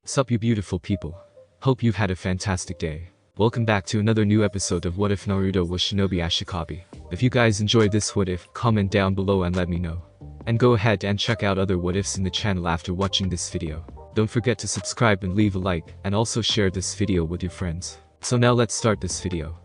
Sup you beautiful people. Hope you've had a fantastic day. Welcome back to another new episode of What If Naruto Was Shinobi Ashikabi. If you guys enjoyed this what if, comment down below and let me know. And go ahead and check out other what ifs in the channel after watching this video. Don't forget to subscribe and leave a like, and also share this video with your friends. So now let's start this video.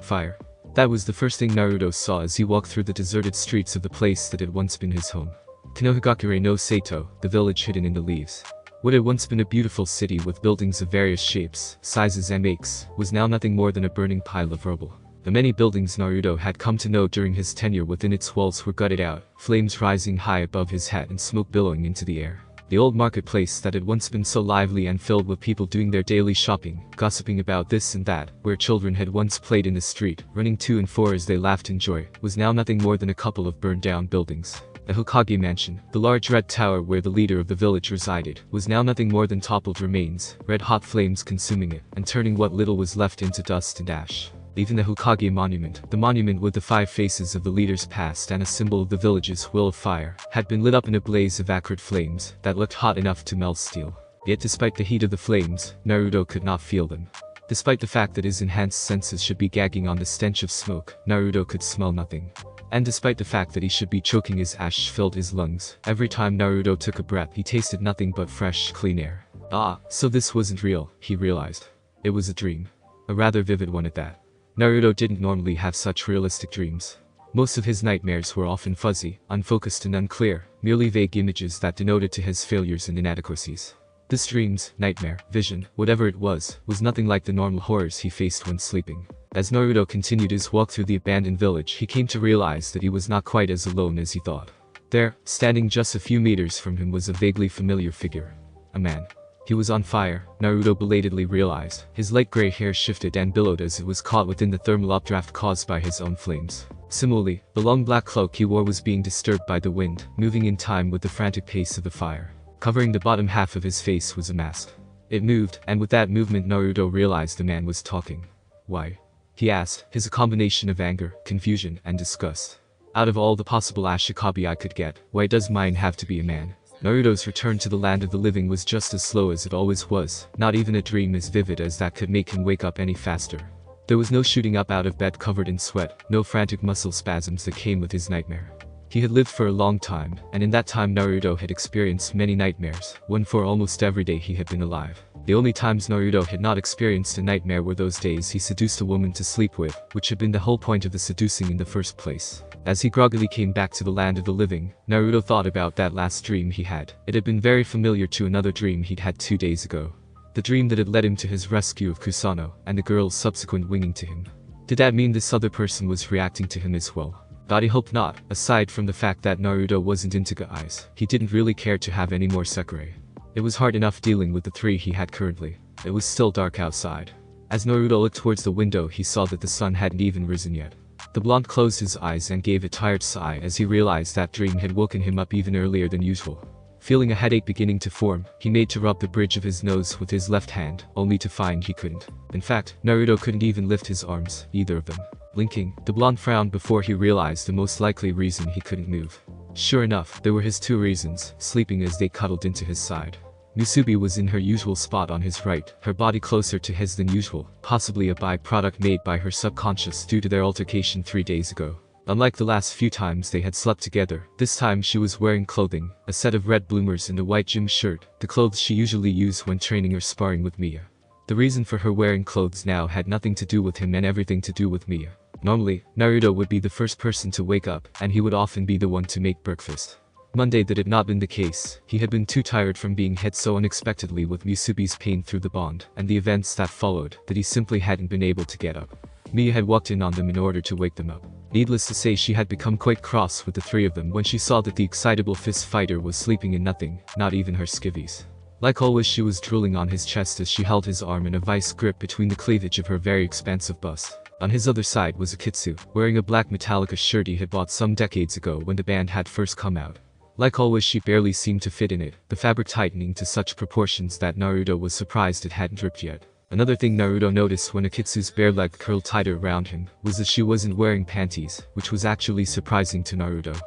Fire. That was the first thing Naruto saw as he walked through the deserted streets of the place that had once been his home. Konohagakure no Sato, the village hidden in the leaves. What had once been a beautiful city with buildings of various shapes, sizes and makes, was now nothing more than a burning pile of rubble. The many buildings Naruto had come to know during his tenure within its walls were gutted out, flames rising high above his head and smoke billowing into the air. The old marketplace that had once been so lively and filled with people doing their daily shopping, gossiping about this and that, where children had once played in the street, running to and fro as they laughed in joy, was now nothing more than a couple of burned-down buildings. The Hokage mansion, the large red tower where the leader of the village resided, was now nothing more than toppled remains, red-hot flames consuming it, and turning what little was left into dust and ash. Even the Hokage monument, the monument with the 5 faces of the leaders past and a symbol of the village's will of fire, had been lit up in a blaze of acrid flames that looked hot enough to melt steel. Yet despite the heat of the flames, Naruto could not feel them. Despite the fact that his enhanced senses should be gagging on the stench of smoke, Naruto could smell nothing. And despite the fact that he should be choking as ash filled his lungs, every time Naruto took a breath he tasted nothing but fresh, clean air. Ah, so this wasn't real, he realized. It was a dream. A rather vivid one at that. Naruto didn't normally have such realistic dreams. Most of his nightmares were often fuzzy, unfocused and unclear, merely vague images that denoted to his failures and inadequacies. This dream's, nightmare, vision, whatever it was nothing like the normal horrors he faced when sleeping. As Naruto continued his walk through the abandoned village, he came to realize that he was not quite as alone as he thought. There, standing just a few meters from him was a vaguely familiar figure. A man. He was on fire, Naruto belatedly realized. His light gray hair shifted and billowed as it was caught within the thermal updraft caused by his own flames. Similarly, the long black cloak he wore was being disturbed by the wind, moving in time with the frantic pace of the fire. Covering the bottom half of his face was a mask. It moved, and with that movement Naruto realized the man was talking. Why? He asked, his a combination of anger, confusion, and disgust. Out of all the possible Ashikabi I could get, why does mine have to be a man? Naruto's return to the land of the living was just as slow as it always was, not even a dream as vivid as that could make him wake up any faster. There was no shooting up out of bed covered in sweat, no frantic muscle spasms that came with his nightmare. He had lived for a long time, and in that time Naruto had experienced many nightmares, one for almost every day he had been alive. The only times Naruto had not experienced a nightmare were those days he seduced a woman to sleep with, which had been the whole point of the seducing in the first place. As he groggily came back to the land of the living, Naruto thought about that last dream he had. It had been very familiar to another dream he'd had 2 days ago. The dream that had led him to his rescue of Kusano, and the girl's subsequent winging to him. Did that mean this other person was reacting to him as well? But he hoped not. Aside from the fact that Naruto wasn't into guys, he didn't really care to have any more Sekirei. It was hard enough dealing with the 3 he had currently. It was still dark outside. As Naruto looked towards the window he saw that the sun hadn't even risen yet. The blonde closed his eyes and gave a tired sigh as he realized that dream had woken him up even earlier than usual. Feeling a headache beginning to form, he made to rub the bridge of his nose with his left hand, only to find he couldn't. In fact, Naruto couldn't even lift his arms, either of them. Blinking, the blonde frowned before he realized the most likely reason he couldn't move. Sure enough, there were his 2 reasons, sleeping as they cuddled into his side. Musubi was in her usual spot on his right, her body closer to his than usual, possibly a byproduct made by her subconscious due to their altercation 3 days ago. Unlike the last few times they had slept together, this time she was wearing clothing, a set of red bloomers and a white gym shirt, the clothes she usually used when training or sparring with Mia. The reason for her wearing clothes now had nothing to do with him and everything to do with Mia. Normally, Naruto would be the first person to wake up, and he would often be the one to make breakfast. Monday that had not been the case, he had been too tired from being hit so unexpectedly with Musubi's pain through the bond, and the events that followed, that he simply hadn't been able to get up. Mia had walked in on them in order to wake them up. Needless to say she had become quite cross with the 3 of them when she saw that the excitable fist fighter was sleeping in nothing, not even her skivvies. Like always she was drooling on his chest as she held his arm in a vice grip between the cleavage of her very expansive bust. On his other side was Akitsu, wearing a black Metallica shirt he had bought some decades ago when the band had first come out. Like always she barely seemed to fit in it, the fabric tightening to such proportions that Naruto was surprised it hadn't ripped yet. Another thing Naruto noticed when Akitsu's bare leg curled tighter around him, was that she wasn't wearing panties, which was actually surprising to Naruto.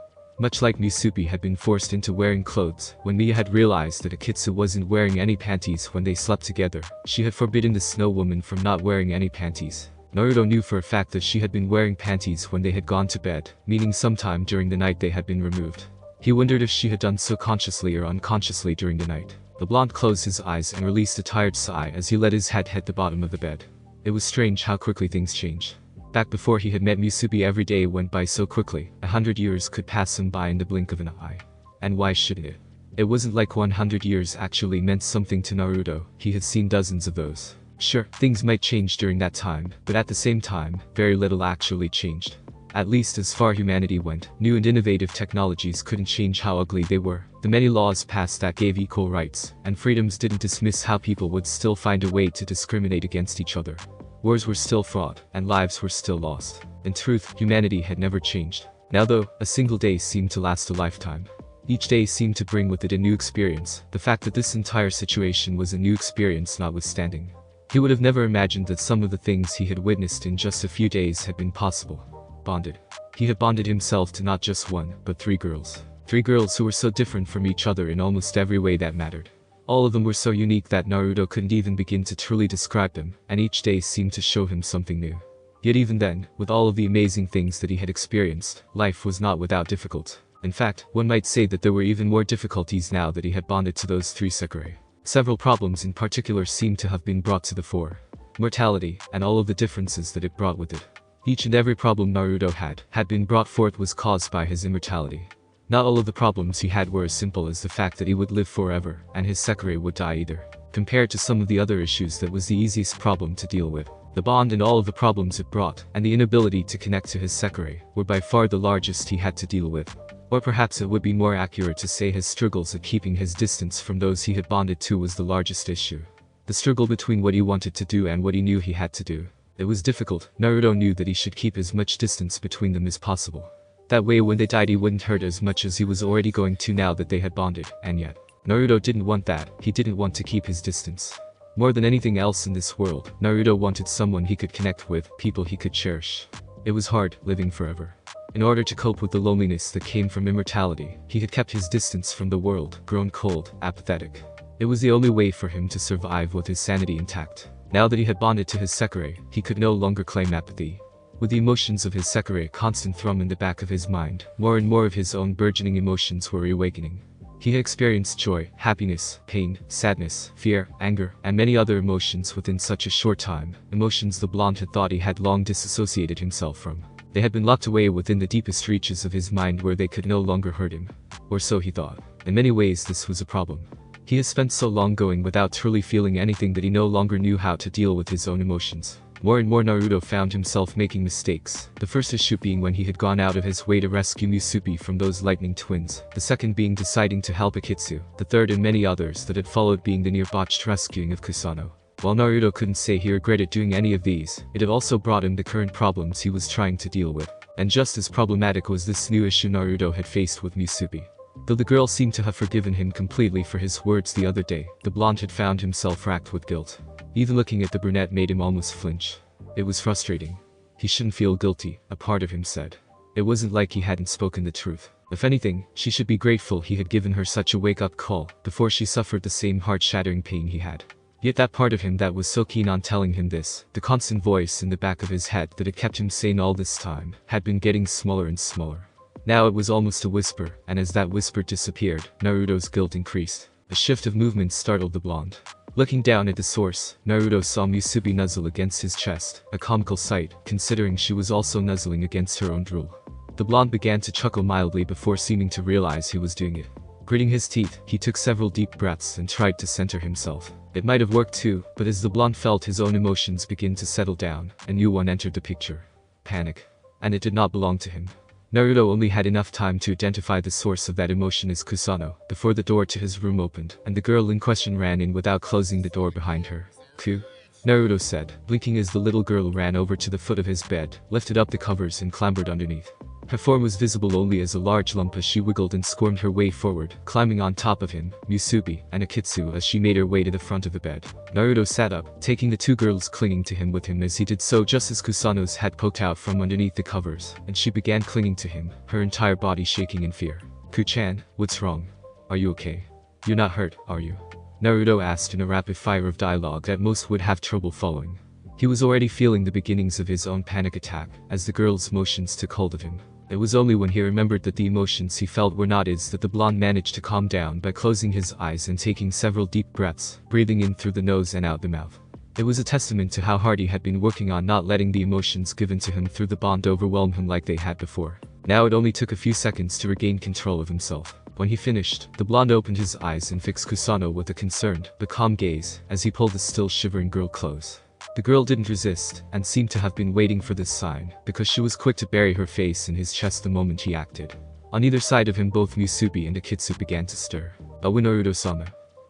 Much like Musubi had been forced into wearing clothes, when Mia had realized that Akitsu wasn't wearing any panties when they slept together, she had forbidden the Snow Woman from not wearing any panties. Naruto knew for a fact that she had been wearing panties when they had gone to bed, meaning sometime during the night they had been removed. He wondered if she had done so consciously or unconsciously during the night. The blonde closed his eyes and released a tired sigh as he let his head hit the bottom of the bed. It was strange how quickly things changed. Back before he had met Musubi, every day went by so quickly, 100 years could pass him by in the blink of an eye. And why shouldn't it? It wasn't like 100 years actually meant something to Naruto, he had seen dozens of those. Sure, things might change during that time, but at the same time, very little actually changed. At least as far humanity went, new and innovative technologies couldn't change how ugly they were. The many laws passed that gave equal rights and freedoms didn't dismiss how people would still find a way to discriminate against each other. Wars were still fought, and lives were still lost. In truth, humanity had never changed. Now though, a single day seemed to last a lifetime. Each day seemed to bring with it a new experience, the fact that this entire situation was a new experience notwithstanding. He would have never imagined that some of the things he had witnessed in just a few days had been possible. Bonded. He had bonded himself to not just one, but 3 girls. 3 girls who were so different from each other in almost every way that mattered. All of them were so unique that Naruto couldn't even begin to truly describe them, and each day seemed to show him something new. Yet even then, with all of the amazing things that he had experienced, life was not without difficulty. In fact, one might say that there were even more difficulties now that he had bonded to those 3 Sakura. Several problems in particular seemed to have been brought to the fore. Mortality, and all of the differences that it brought with it. Each and every problem Naruto had been brought forth was caused by his immortality. Not all of the problems he had were as simple as the fact that he would live forever, and his Sakura would die either. Compared to some of the other issues, that was the easiest problem to deal with. The bond and all of the problems it brought, and the inability to connect to his Sakura, were by far the largest he had to deal with. Or perhaps it would be more accurate to say his struggles at keeping his distance from those he had bonded to was the largest issue. The struggle between what he wanted to do and what he knew he had to do. It was difficult. Naruto knew that he should keep as much distance between them as possible. That way when they died he wouldn't hurt as much as he was already going to now that they had bonded, and yet, Naruto didn't want that. He didn't want to keep his distance. More than anything else in this world, Naruto wanted someone he could connect with, people he could cherish. It was hard, living forever. In order to cope with the loneliness that came from immortality, he had kept his distance from the world, grown cold, apathetic. It was the only way for him to survive with his sanity intact. Now that he had bonded to his Sakura, he could no longer claim apathy. With the emotions of his Sakura constant thrum in the back of his mind, more and more of his own burgeoning emotions were reawakening. He had experienced joy, happiness, pain, sadness, fear, anger, and many other emotions within such a short time, emotions the blonde had thought he had long disassociated himself from. They had been locked away within the deepest reaches of his mind where they could no longer hurt him. Or so he thought. In many ways this was a problem. He had spent so long going without truly feeling anything that he no longer knew how to deal with his own emotions. More and more Naruto found himself making mistakes, the first issue being when he had gone out of his way to rescue Musubi from those lightning twins, the second being deciding to help Akitsu, the third and many others that had followed being the near-botched rescuing of Kusano. While Naruto couldn't say he regretted doing any of these, it had also brought him the current problems he was trying to deal with. And just as problematic was this new issue Naruto had faced with Musubi. Though the girl seemed to have forgiven him completely for his words the other day, the blonde had found himself racked with guilt. Even looking at the brunette made him almost flinch. It was frustrating. He shouldn't feel guilty, a part of him said. It wasn't like he hadn't spoken the truth. If anything, she should be grateful he had given her such a wake-up call, before she suffered the same heart-shattering pain he had. Yet that part of him that was so keen on telling him this, the constant voice in the back of his head that had kept him sane all this time, had been getting smaller and smaller. Now it was almost a whisper, and as that whisper disappeared, Naruto's guilt increased. A shift of movement startled the blonde. Looking down at the source, Naruto saw Musubi nuzzle against his chest, a comical sight, considering she was also nuzzling against her own drool. The blonde began to chuckle mildly before seeming to realize he was doing it. Gritting his teeth, he took several deep breaths and tried to center himself. It might have worked too, but as the blonde felt his own emotions begin to settle down, a new one entered the picture. Panic. And it did not belong to him. Naruto only had enough time to identify the source of that emotion as Kusano, before the door to his room opened, and the girl in question ran in without closing the door behind her. Ku? Naruto said, blinking as the little girl ran over to the foot of his bed, lifted up the covers and clambered underneath. Her form was visible only as a large lump as she wiggled and squirmed her way forward, climbing on top of him, Musubi, and Akitsu as she made her way to the front of the bed. Naruto sat up, taking the two girls clinging to him with him as he did so just as Kusano's head poked out from underneath the covers, and she began clinging to him, her entire body shaking in fear. Ku-chan, what's wrong? Are you okay? You're not hurt, are you? Naruto asked in a rapid fire of dialogue that most would have trouble following. He was already feeling the beginnings of his own panic attack as the girl's motions took hold of him. It was only when he remembered that the emotions he felt were not his that the blonde managed to calm down by closing his eyes and taking several deep breaths, breathing in through the nose and out the mouth. It was a testament to how hard he had been working on not letting the emotions given to him through the bond overwhelm him like they had before. Now it only took a few seconds to regain control of himself. When he finished, the blonde opened his eyes and fixed Kusano with a concerned but calm gaze as he pulled the still shivering girl close. The girl didn't resist, and seemed to have been waiting for this sign, because she was quick to bury her face in his chest the moment he acted. On either side of him both Musubi and Akitsu began to stir. Naruto-sama.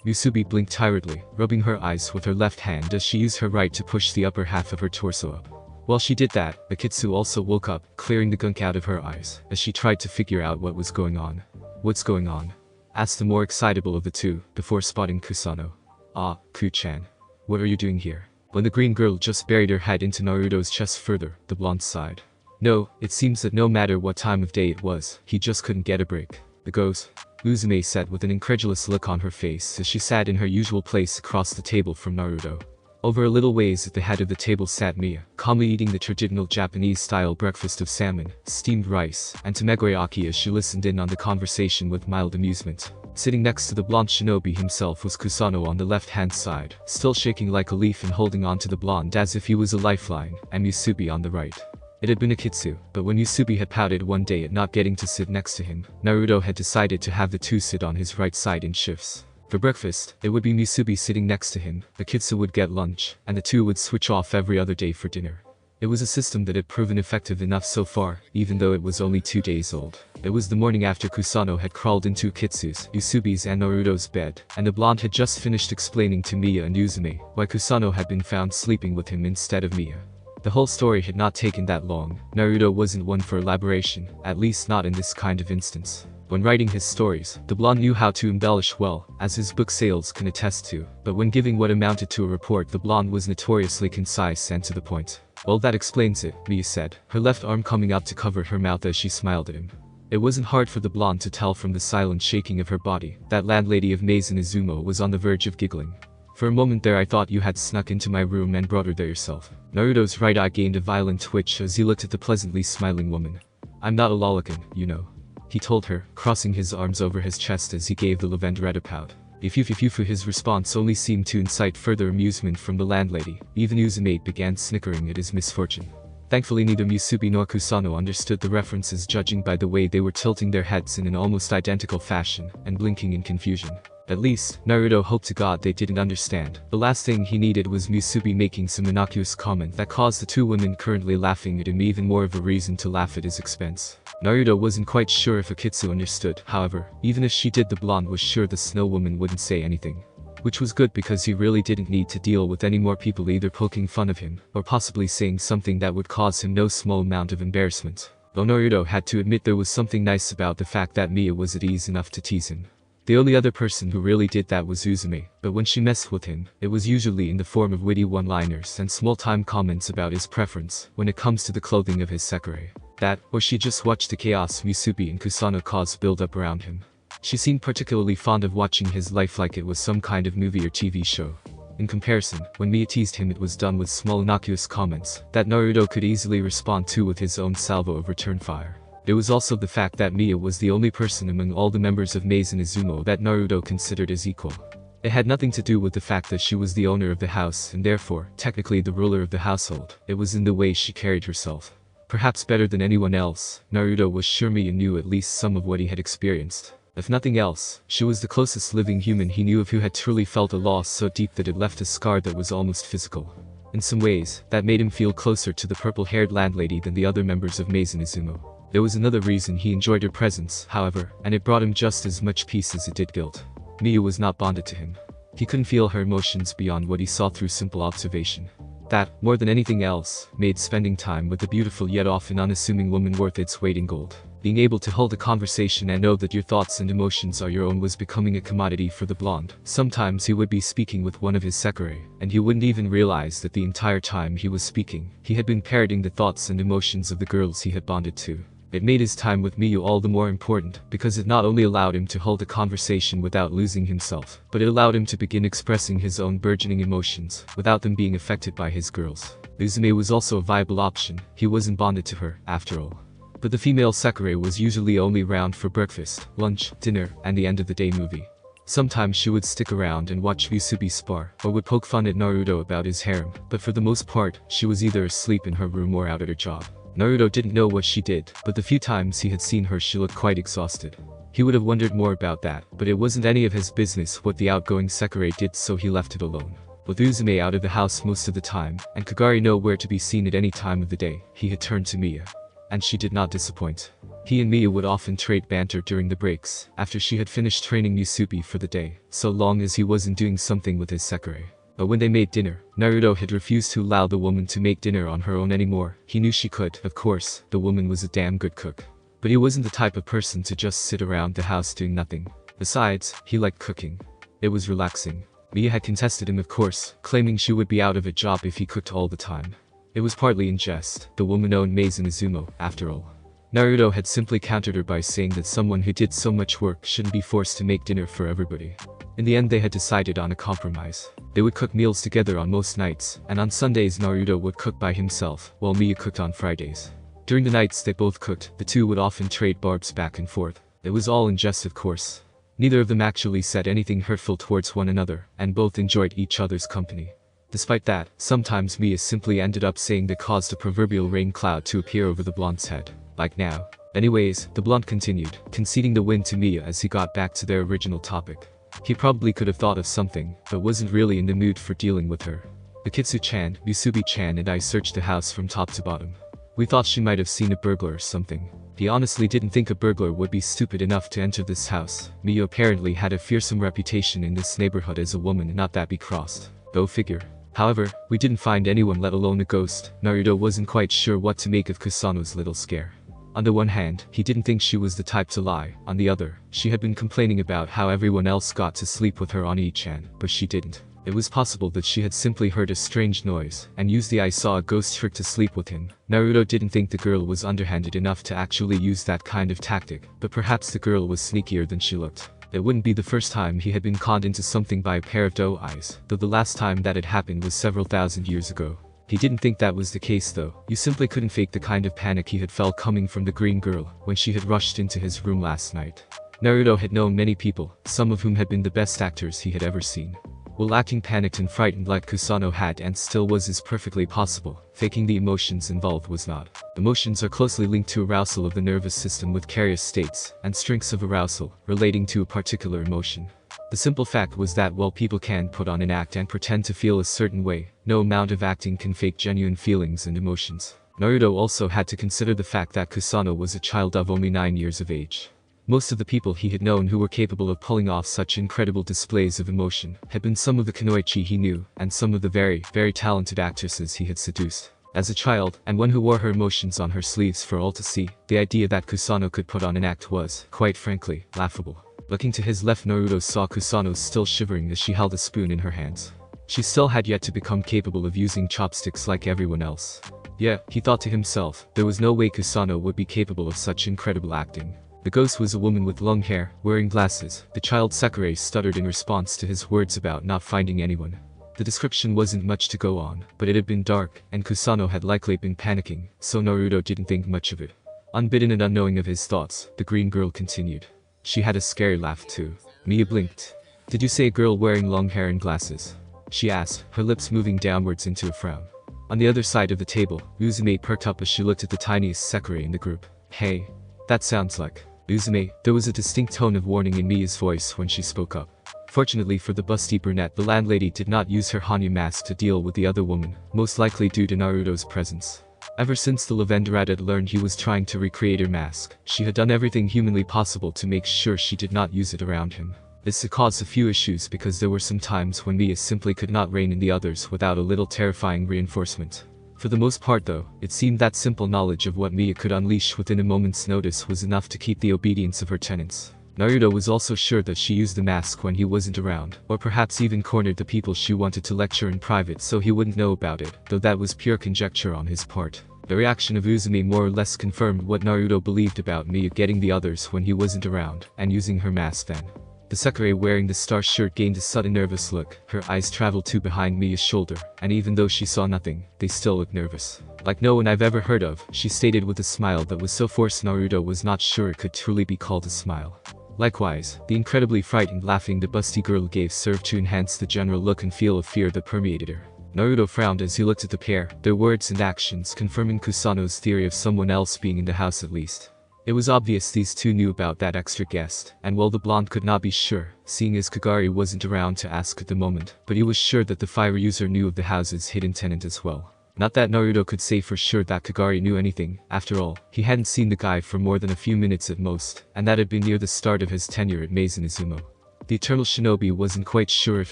Musubi blinked tiredly, rubbing her eyes with her left hand as she used her right to push the upper half of her torso up. While she did that, Akitsu also woke up, clearing the gunk out of her eyes, as she tried to figure out what was going on. What's going on? Asked the more excitable of the two, before spotting Kusano. Ah, Ku-chan. What are you doing here? When the green girl just buried her head into Naruto's chest further, the blonde sighed. No, it seems that no matter what time of day it was, he just couldn't get a break. The ghost? Uzume said with an incredulous look on her face as she sat in her usual place across the table from Naruto. Over a little ways at the head of the table sat Mia, calmly eating the traditional Japanese-style breakfast of salmon, steamed rice, and tamegoyaki as she listened in on the conversation with mild amusement. Sitting next to the blonde shinobi himself was Kusano on the left-hand side, still shaking like a leaf and holding on to the blonde as if he was a lifeline, and Musubi on the right. It had been Akitsu, but when Musubi had pouted one day at not getting to sit next to him, Naruto had decided to have the two sit on his right side in shifts. For breakfast, it would be Musubi sitting next to him, Akitsu would get lunch, and the two would switch off every other day for dinner. It was a system that had proven effective enough so far, even though it was only 2 days old. It was the morning after Kusano had crawled into Akitsu's, Musubi's and Naruto's bed, and the blonde had just finished explaining to Mia and Uzume why Kusano had been found sleeping with him instead of Mia. The whole story had not taken that long. Naruto wasn't one for elaboration, at least not in this kind of instance. When writing his stories, the blonde knew how to embellish well, as his book sales can attest to, but when giving what amounted to a report the blonde was notoriously concise and to the point. Well, that explains it, Mia said, her left arm coming up to cover her mouth as she smiled at him. It wasn't hard for the blonde to tell from the silent shaking of her body that landlady of Maison Izumo was on the verge of giggling. For a moment there I thought you had snuck into my room and brought her there yourself. Naruto's right eye gained a violent twitch as he looked at the pleasantly smiling woman. I'm not a lolicon, you know. He told her, crossing his arms over his chest as he gave the lavendretta pout. His response only seemed to incite further amusement from the landlady. Even Uzume began snickering at his misfortune. Thankfully neither Musubi nor Kusano understood the references judging by the way they were tilting their heads in an almost identical fashion and blinking in confusion. At least, Naruto hoped to God they didn't understand. The last thing he needed was Musubi making some innocuous comment that caused the two women currently laughing at him even more of a reason to laugh at his expense. Naruto wasn't quite sure if Akitsu understood, however, even if she did the blonde was sure the snow woman wouldn't say anything. Which was good because he really didn't need to deal with any more people either poking fun of him, or possibly saying something that would cause him no small amount of embarrassment. Though Naruto had to admit there was something nice about the fact that Mia was at ease enough to tease him. The only other person who really did that was Uzume, but when she messed with him, it was usually in the form of witty one-liners and small-time comments about his preference when it comes to the clothing of his sekirei. That, or she just watched the chaos Musubi and Kusano caused build up around him. She seemed particularly fond of watching his life like it was some kind of movie or TV show. In comparison, when Mia teased him it was done with small innocuous comments that Naruto could easily respond to with his own salvo of return fire. There was also the fact that Mia was the only person among all the members of Maison Izumo that Naruto considered as equal. It had nothing to do with the fact that she was the owner of the house and therefore, technically the ruler of the household. It was in the way she carried herself. Perhaps better than anyone else, Naruto was sure Mia knew at least some of what he had experienced. If nothing else, she was the closest living human he knew of who had truly felt a loss so deep that it left a scar that was almost physical. In some ways, that made him feel closer to the purple-haired landlady than the other members of Maison Izumo. There was another reason he enjoyed her presence, however, and it brought him just as much peace as it did guilt. Mia was not bonded to him. He couldn't feel her emotions beyond what he saw through simple observation. That, more than anything else, made spending time with a beautiful yet often unassuming woman worth its weight in gold. Being able to hold a conversation and know that your thoughts and emotions are your own was becoming a commodity for the blonde. Sometimes he would be speaking with one of his sekirei, and he wouldn't even realize that the entire time he was speaking, he had been parroting the thoughts and emotions of the girls he had bonded to. It made his time with Miyu all the more important, because it not only allowed him to hold a conversation without losing himself, but it allowed him to begin expressing his own burgeoning emotions, without them being affected by his girls. Uzume was also a viable option, he wasn't bonded to her, after all. But the female sekirei was usually only around for breakfast, lunch, dinner, and the end of the day movie. Sometimes she would stick around and watch Musubi spar, or would poke fun at Naruto about his harem, but for the most part, she was either asleep in her room or out at her job. Naruto didn't know what she did, but the few times he had seen her she looked quite exhausted. He would have wondered more about that, but it wasn't any of his business what the outgoing sekirei did, so he left it alone. With Uzume out of the house most of the time, and Kagari nowhere to be seen at any time of the day, he had turned to Miya. And she did not disappoint. He and Miya would often trade banter during the breaks, after she had finished training Musubi for the day, so long as he wasn't doing something with his sekirei. But when they made dinner, Naruto had refused to allow the woman to make dinner on her own anymore. He knew she could, of course, the woman was a damn good cook. But he wasn't the type of person to just sit around the house doing nothing. Besides, he liked cooking. It was relaxing. Miya had contested him, of course, claiming she would be out of a job if he cooked all the time. It was partly in jest, the woman owned Maizen Izumo, after all. Naruto had simply countered her by saying that someone who did so much work shouldn't be forced to make dinner for everybody. In the end they had decided on a compromise. They would cook meals together on most nights, and on Sundays Naruto would cook by himself, while Miya cooked on Fridays. During the nights they both cooked, the two would often trade barbs back and forth. It was all in jest, of course. Neither of them actually said anything hurtful towards one another, and both enjoyed each other's company. Despite that, sometimes Miya simply ended up saying that caused a proverbial rain cloud to appear over the blonde's head. Like now. Anyways, the blonde continued, conceding the win to Miya as he got back to their original topic. He probably could have thought of something, but wasn't really in the mood for dealing with her. Akitsu-chan, Musubi-chan and I searched the house from top to bottom. We thought she might have seen a burglar or something. He honestly didn't think a burglar would be stupid enough to enter this house. Miya apparently had a fearsome reputation in this neighborhood as a woman, not that be crossed. Go figure. However, we didn't find anyone, let alone a ghost. Naruto wasn't quite sure what to make of Kusano's little scare. On the one hand, he didn't think she was the type to lie. On the other, she had been complaining about how everyone else got to sleep with her on Ii-chan, but she didn't. It was possible that she had simply heard a strange noise, and used the "I saw a ghost" trick to sleep with him. Naruto didn't think the girl was underhanded enough to actually use that kind of tactic, but perhaps the girl was sneakier than she looked. It wouldn't be the first time he had been conned into something by a pair of doe eyes, though the last time that had happened was several thousand years ago. He didn't think that was the case though. You simply couldn't fake the kind of panic he had felt coming from the green girl when she had rushed into his room last night. Naruto had known many people, some of whom had been the best actors he had ever seen. While acting panicked and frightened like Kusano had and still was is perfectly possible, faking the emotions involved was not. Emotions are closely linked to arousal of the nervous system with various states and strengths of arousal relating to a particular emotion. The simple fact was that while people can put on an act and pretend to feel a certain way, no amount of acting can fake genuine feelings and emotions. Naruto also had to consider the fact that Kusano was a child of only 9 years of age. Most of the people he had known who were capable of pulling off such incredible displays of emotion had been some of the kunoichi he knew, and some of the very, very talented actresses he had seduced. As a child, and one who wore her emotions on her sleeves for all to see, the idea that Kusano could put on an act was, quite frankly, laughable. Looking to his left, Naruto saw Kusano still shivering as she held a spoon in her hands. She still had yet to become capable of using chopsticks like everyone else. Yeah, he thought to himself, there was no way Kusano would be capable of such incredible acting. The ghost was a woman with long hair, wearing glasses. The child sekirei stuttered in response to his words about not finding anyone. The description wasn't much to go on, but it had been dark, and Kusano had likely been panicking, so Naruto didn't think much of it. Unbidden and unknowing of his thoughts, the green girl continued. She had a scary laugh too. Miya blinked. Did you say a girl wearing long hair and glasses? She asked, her lips moving downwards into a frown. On the other side of the table, Uzume perked up as she looked at the tiniest sekirei in the group. Hey. That sounds like Uzume. There was a distinct tone of warning in Miya's voice when she spoke up. Fortunately for the busty brunette, the landlady did not use her Hanyu mask to deal with the other woman, most likely due to Naruto's presence. Ever since the Lavenderette had learned he was trying to recreate her mask, she had done everything humanly possible to make sure she did not use it around him. This caused a few issues because there were some times when Mia simply could not rein in the others without a little terrifying reinforcement. For the most part though, it seemed that simple knowledge of what Mia could unleash within a moment's notice was enough to keep the obedience of her tenants. Naruto was also sure that she used the mask when he wasn't around, or perhaps even cornered the people she wanted to lecture in private so he wouldn't know about it, though that was pure conjecture on his part. The reaction of Uzumi more or less confirmed what Naruto believed about Mia getting the others when he wasn't around, and using her mask then. The Sakura wearing the star shirt gained a sudden nervous look, her eyes traveled to behind Mia's shoulder, and even though she saw nothing, they still looked nervous. Like no one I've ever heard of, she stated with a smile that was so forced Naruto was not sure it could truly be called a smile. Likewise, the incredibly frightened laughing the busty girl gave served to enhance the general look and feel of fear that permeated her. Naruto frowned as he looked at the pair, their words and actions confirming Kusano's theory of someone else being in the house at least. It was obvious these two knew about that extra guest, and while the blonde could not be sure, seeing as Kagari wasn't around to ask at the moment, but he was sure that the fire user knew of the house's hidden tenant as well. Not that Naruto could say for sure that Kagari knew anything, after all, he hadn't seen the guy for more than a few minutes at most, and that had been near the start of his tenure at Maison Izumo. The Eternal Shinobi wasn't quite sure if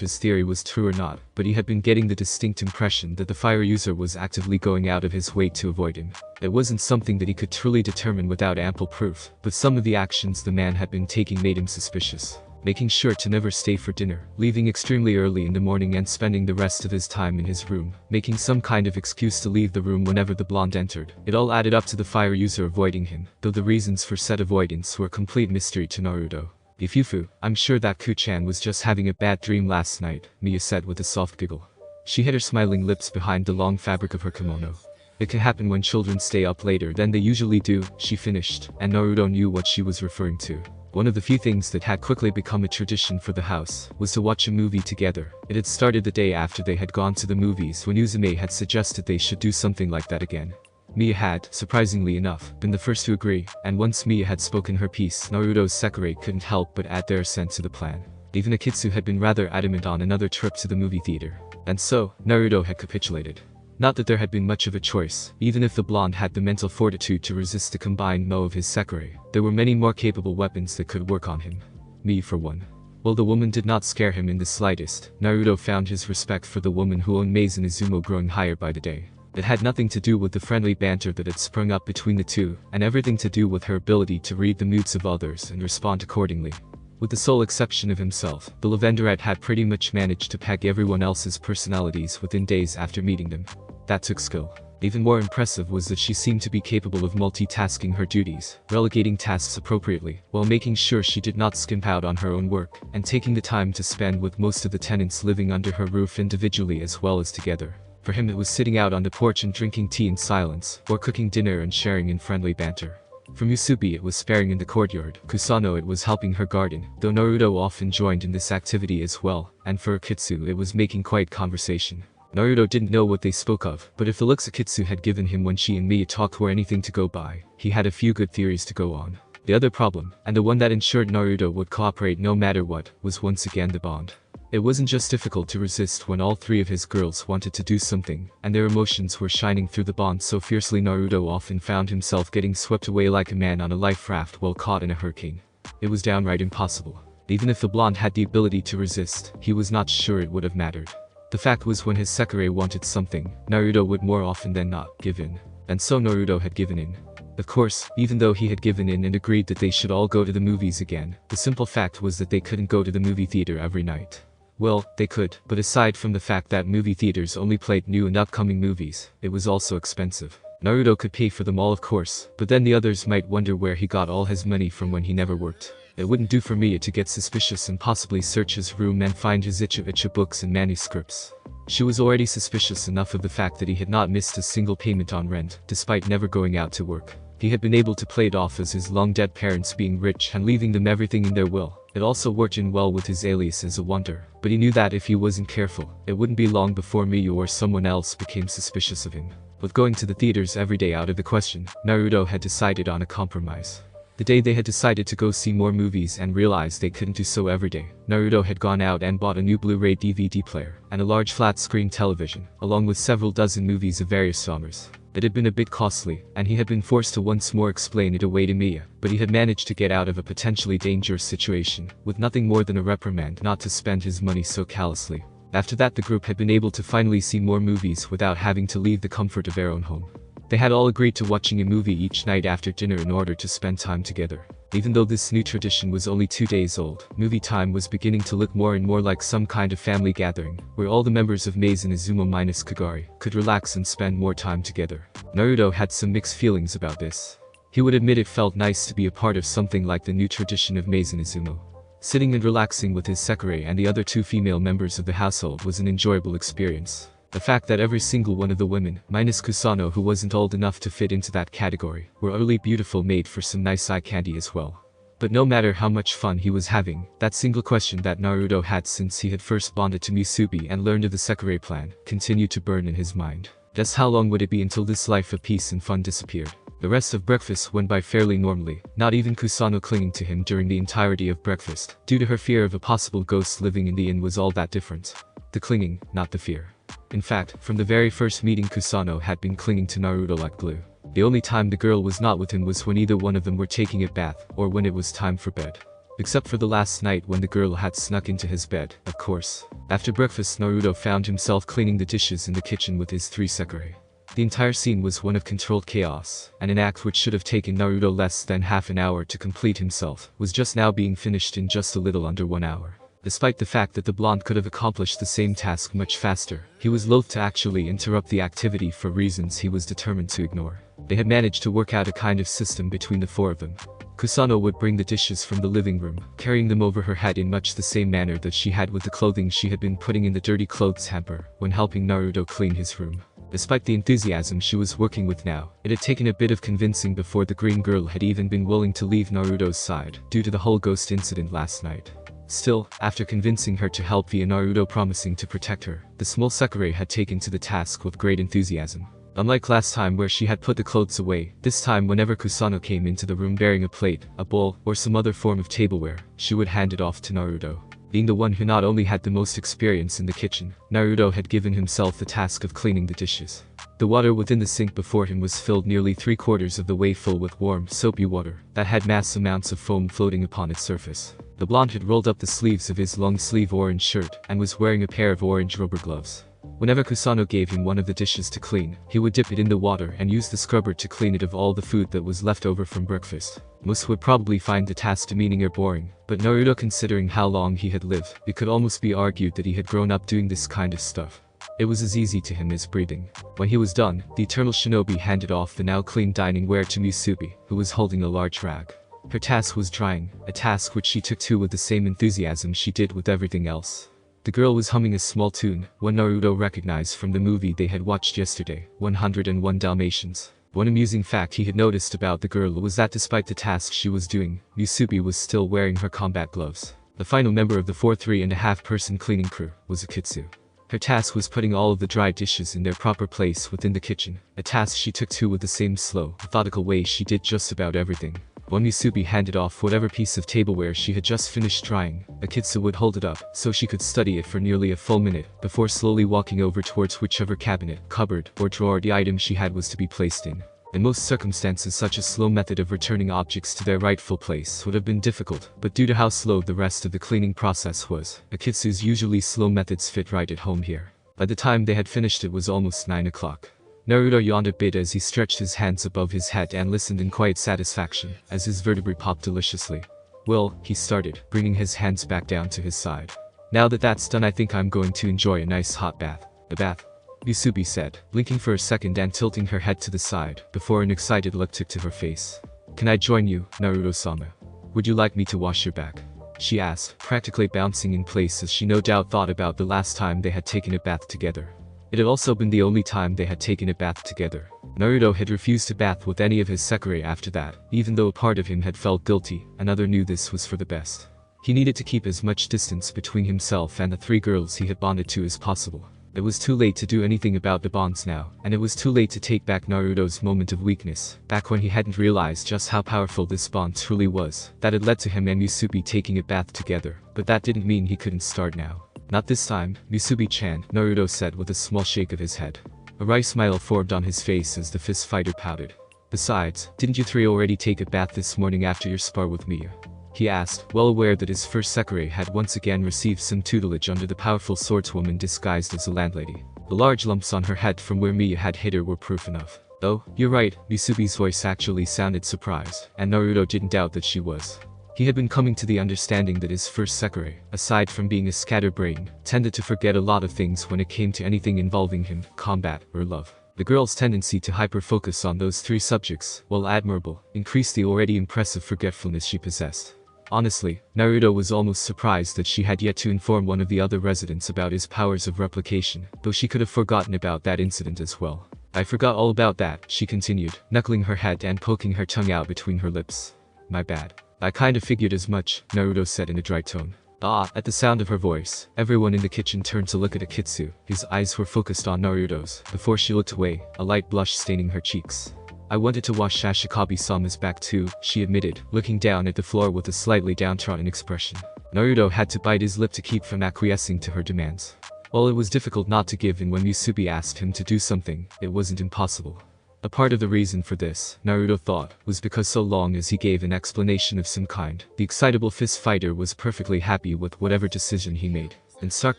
his theory was true or not, but he had been getting the distinct impression that the fire user was actively going out of his way to avoid him. It wasn't something that he could truly determine without ample proof, but some of the actions the man had been taking made him suspicious. Making sure to never stay for dinner, leaving extremely early in the morning and spending the rest of his time in his room, making some kind of excuse to leave the room whenever the blonde entered. It all added up to the fire user avoiding him, though the reasons for said avoidance were a complete mystery to Naruto. Ifufu, I'm sure that Kuchan was just having a bad dream last night, Mia said with a soft giggle. She hid her smiling lips behind the long fabric of her kimono. It can happen when children stay up later than they usually do, she finished, and Naruto knew what she was referring to. One of the few things that had quickly become a tradition for the house was to watch a movie together. It had started the day after they had gone to the movies when Uzumi had suggested they should do something like that again. Mia had, surprisingly enough, been the first to agree, and once Mia had spoken her piece, Naruto's Sakura couldn't help but add their assent to the plan. Even Akitsu had been rather adamant on another trip to the movie theater. And so, Naruto had capitulated. Not that there had been much of a choice, even if the blonde had the mental fortitude to resist the combined mo of his Sakura, there were many more capable weapons that could work on him. Mia for one. While the woman did not scare him in the slightest, Naruto found his respect for the woman who owned Maison Izumo growing higher by the day. It had nothing to do with the friendly banter that had sprung up between the two, and everything to do with her ability to read the moods of others and respond accordingly. With the sole exception of himself, the Lavenderette had pretty much managed to peg everyone else's personalities within days after meeting them. That took skill. Even more impressive was that she seemed to be capable of multitasking her duties, relegating tasks appropriately, while making sure she did not skimp out on her own work, and taking the time to spend with most of the tenants living under her roof individually as well as together. For him it was sitting out on the porch and drinking tea in silence, or cooking dinner and sharing in friendly banter. For Musubi it was sparring in the courtyard, Kusano it was helping her garden, though Naruto often joined in this activity as well, and for Akitsu it was making quiet conversation. Naruto didn't know what they spoke of, but if the looks Akitsu had given him when she and Mia talked were anything to go by, he had a few good theories to go on. The other problem, and the one that ensured Naruto would cooperate no matter what, was once again the bond. It wasn't just difficult to resist when all three of his girls wanted to do something, and their emotions were shining through the bond so fiercely Naruto often found himself getting swept away like a man on a life raft while caught in a hurricane. It was downright impossible. Even if the blonde had the ability to resist, he was not sure it would have mattered. The fact was when his Sakura wanted something, Naruto would more often than not give in. And so Naruto had given in. Of course, even though he had given in and agreed that they should all go to the movies again, the simple fact was that they couldn't go to the movie theater every night. Well, they could, but aside from the fact that movie theaters only played new and upcoming movies, it was also expensive. Naruto could pay for them all of course, but then the others might wonder where he got all his money from when he never worked. It wouldn't do for Mia to get suspicious and possibly search his room and find his Icha books and manuscripts. She was already suspicious enough of the fact that he had not missed a single payment on rent, despite never going out to work. He had been able to play it off as his long-dead parents being rich and leaving them everything in their will. It also worked in well with his alias as a wonder, but he knew that if he wasn't careful, it wouldn't be long before Miyu or someone else became suspicious of him. With going to the theaters every day out of the question, Naruto had decided on a compromise. The day they had decided to go see more movies and realized they couldn't do so every day, Naruto had gone out and bought a new Blu-ray DVD player and a large flat-screen television, along with several dozen movies of various genres. It had been a bit costly, and he had been forced to once more explain it away to Mia, but he had managed to get out of a potentially dangerous situation, with nothing more than a reprimand not to spend his money so callously. After that, the group had been able to finally see more movies without having to leave the comfort of their own home. They had all agreed to watching a movie each night after dinner in order to spend time together. Even though this new tradition was only 2 days old, movie time was beginning to look more and more like some kind of family gathering, where all the members of Maze and Izumo minus Kagari could relax and spend more time together. Naruto had some mixed feelings about this. He would admit it felt nice to be a part of something like the new tradition of Maze and Izumo. Sitting and relaxing with his Sekirei and the other 2 female members of the household was an enjoyable experience. The fact that every single one of the women, minus Kusano who wasn't old enough to fit into that category, were utterly beautiful made for some nice eye candy as well. But no matter how much fun he was having, that single question that Naruto had since he had first bonded to Musubi and learned of the Sekirei plan, continued to burn in his mind. Just how long would it be until this life of peace and fun disappeared? The rest of breakfast went by fairly normally, not even Kusano clinging to him during the entirety of breakfast, due to her fear of a possible ghost living in the inn was all that different. The clinging, not the fear. In fact, from the very first meeting Kusano had been clinging to Naruto like glue. The only time the girl was not with him was when either one of them were taking a bath, or when it was time for bed. Except for the last night when the girl had snuck into his bed, of course. After breakfast, Naruto found himself cleaning the dishes in the kitchen with his 3 Sekirei. The entire scene was one of controlled chaos, and an act which should have taken Naruto less than half an hour to complete himself, was just now being finished in just a little under 1 hour. Despite the fact that the blonde could have accomplished the same task much faster, he was loath to actually interrupt the activity for reasons he was determined to ignore. They had managed to work out a kind of system between the 4 of them. Kusano would bring the dishes from the living room, carrying them over her head in much the same manner that she had with the clothing she had been putting in the dirty clothes hamper when helping Naruto clean his room. Despite the enthusiasm she was working with now, it had taken a bit of convincing before the green girl had even been willing to leave Naruto's side, due to the whole ghost incident last night. Still, after convincing her to help via Naruto promising to protect her, the small Sekirei had taken to the task with great enthusiasm. Unlike last time where she had put the clothes away, this time whenever Kusano came into the room bearing a plate, a bowl, or some other form of tableware, she would hand it off to Naruto. Being the one who not only had the most experience in the kitchen, Naruto had given himself the task of cleaning the dishes. The water within the sink before him was filled nearly 3/4 of the way full with warm, soapy water that had mass amounts of foam floating upon its surface. The blonde had rolled up the sleeves of his long-sleeve orange shirt and was wearing a pair of orange rubber gloves. Whenever Kusano gave him one of the dishes to clean, he would dip it in the water and use the scrubber to clean it of all the food that was left over from breakfast. Most would probably find the task demeaning or boring, but Naruto, considering how long he had lived, it could almost be argued that he had grown up doing this kind of stuff. It was as easy to him as breathing. When he was done, the eternal shinobi handed off the now clean dining ware to Musubi, who was holding a large rag. Her task was drying, a task which she took to with the same enthusiasm she did with everything else. The girl was humming a small tune, one Naruto recognized from the movie they had watched yesterday, 101 Dalmatians. One amusing fact he had noticed about the girl was that despite the task she was doing, Musubi was still wearing her combat gloves. The final member of the 3.5-person cleaning crew was Akitsu. Her task was putting all of the dry dishes in their proper place within the kitchen, a task she took to with the same slow, methodical way she did just about everything. When Musubi handed off whatever piece of tableware she had just finished drying, Akitsu would hold it up so she could study it for nearly a full minute before slowly walking over towards whichever cabinet, cupboard, or drawer the item she had was to be placed in. In most circumstances, such a slow method of returning objects to their rightful place would have been difficult, but due to how slow the rest of the cleaning process was, Akitsu's usually slow methods fit right at home here. By the time they had finished, it was almost 9 o'clock. Naruto yawned a bit as he stretched his hands above his head and listened in quiet satisfaction as his vertebrae popped deliciously. Well, he started, bringing his hands back down to his side. Now that that's done, I think I'm going to enjoy a nice hot bath. A bath? Musubi said, blinking for a second and tilting her head to the side, before an excited look took to her face. Can I join you, Naruto-sama? Would you like me to wash your back? She asked, practically bouncing in place as she no doubt thought about the last time they had taken a bath together. It had also been the only time they had taken a bath together. Naruto had refused to bath with any of his Sekirei after that, even though a part of him had felt guilty, another knew this was for the best. He needed to keep as much distance between himself and the 3 girls he had bonded to as possible. It was too late to do anything about the bonds now, and it was too late to take back Naruto's moment of weakness, back when he hadn't realized just how powerful this bond truly was, that had led to him and Musubi taking a bath together, but that didn't mean he couldn't start now. Not this time, Musubi-chan, Naruto said with a small shake of his head. A wry smile formed on his face as the fist fighter pouted. Besides, didn't you three already take a bath this morning after your spar with Mia? He asked, well aware that his first Sekirei had once again received some tutelage under the powerful swordswoman disguised as a landlady. The large lumps on her head from where Mia had hit her were proof enough. Oh, you're right, Misubi's voice actually sounded surprised, and Naruto didn't doubt that she was. He had been coming to the understanding that his first Sekirei, aside from being a scatterbrain, tended to forget a lot of things when it came to anything involving him, combat, or love. The girl's tendency to hyper-focus on those three subjects, while admirable, increased the already impressive forgetfulness she possessed. Honestly, Naruto was almost surprised that she had yet to inform one of the other residents about his powers of replication, though she could have forgotten about that incident as well. I forgot all about that, she continued, knuckling her head and poking her tongue out between her lips. My bad. I kinda figured as much, Naruto said in a dry tone. At the sound of her voice, everyone in the kitchen turned to look at Akitsu. His eyes were focused on Naruto's. Before she looked away, a light blush staining her cheeks. I wanted to wash Ashikabi-sama's back too, she admitted, looking down at the floor with a slightly downtrodden expression. Naruto had to bite his lip to keep from acquiescing to her demands. While it was difficult not to give in when Musubi asked him to do something, it wasn't impossible. A part of the reason for this, Naruto thought, was because so long as he gave an explanation of some kind, the excitable fist fighter was perfectly happy with whatever decision he made. In stark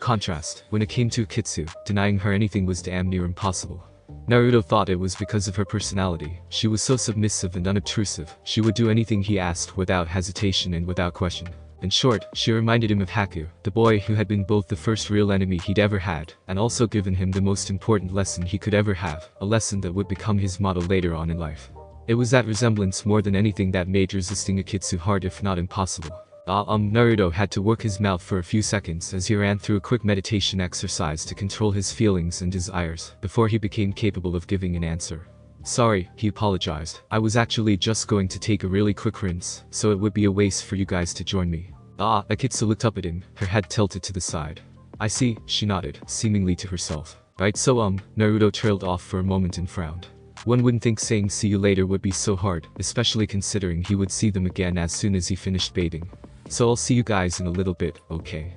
contrast, when it came to Akitsu, denying her anything was damn near impossible. Naruto thought it was because of her personality. She was so submissive and unobtrusive, she would do anything he asked without hesitation and without question. In short, she reminded him of Haku, the boy who had been both the first real enemy he'd ever had, and also given him the most important lesson he could ever have, a lesson that would become his motto later on in life. It was that resemblance more than anything that made resisting Akitsu hard if not impossible. Naruto had to work his mouth for a few seconds as he ran through a quick meditation exercise to control his feelings and desires, before he became capable of giving an answer. Sorry, he apologized. I was actually just going to take a really quick rinse, so it would be a waste for you guys to join me. Akitsu looked up at him, her head tilted to the side. I see, she nodded, seemingly to herself. Right so Naruto trailed off for a moment and frowned. One wouldn't think saying see you later would be so hard, especially considering he would see them again as soon as he finished bathing. So I'll see you guys in a little bit, okay?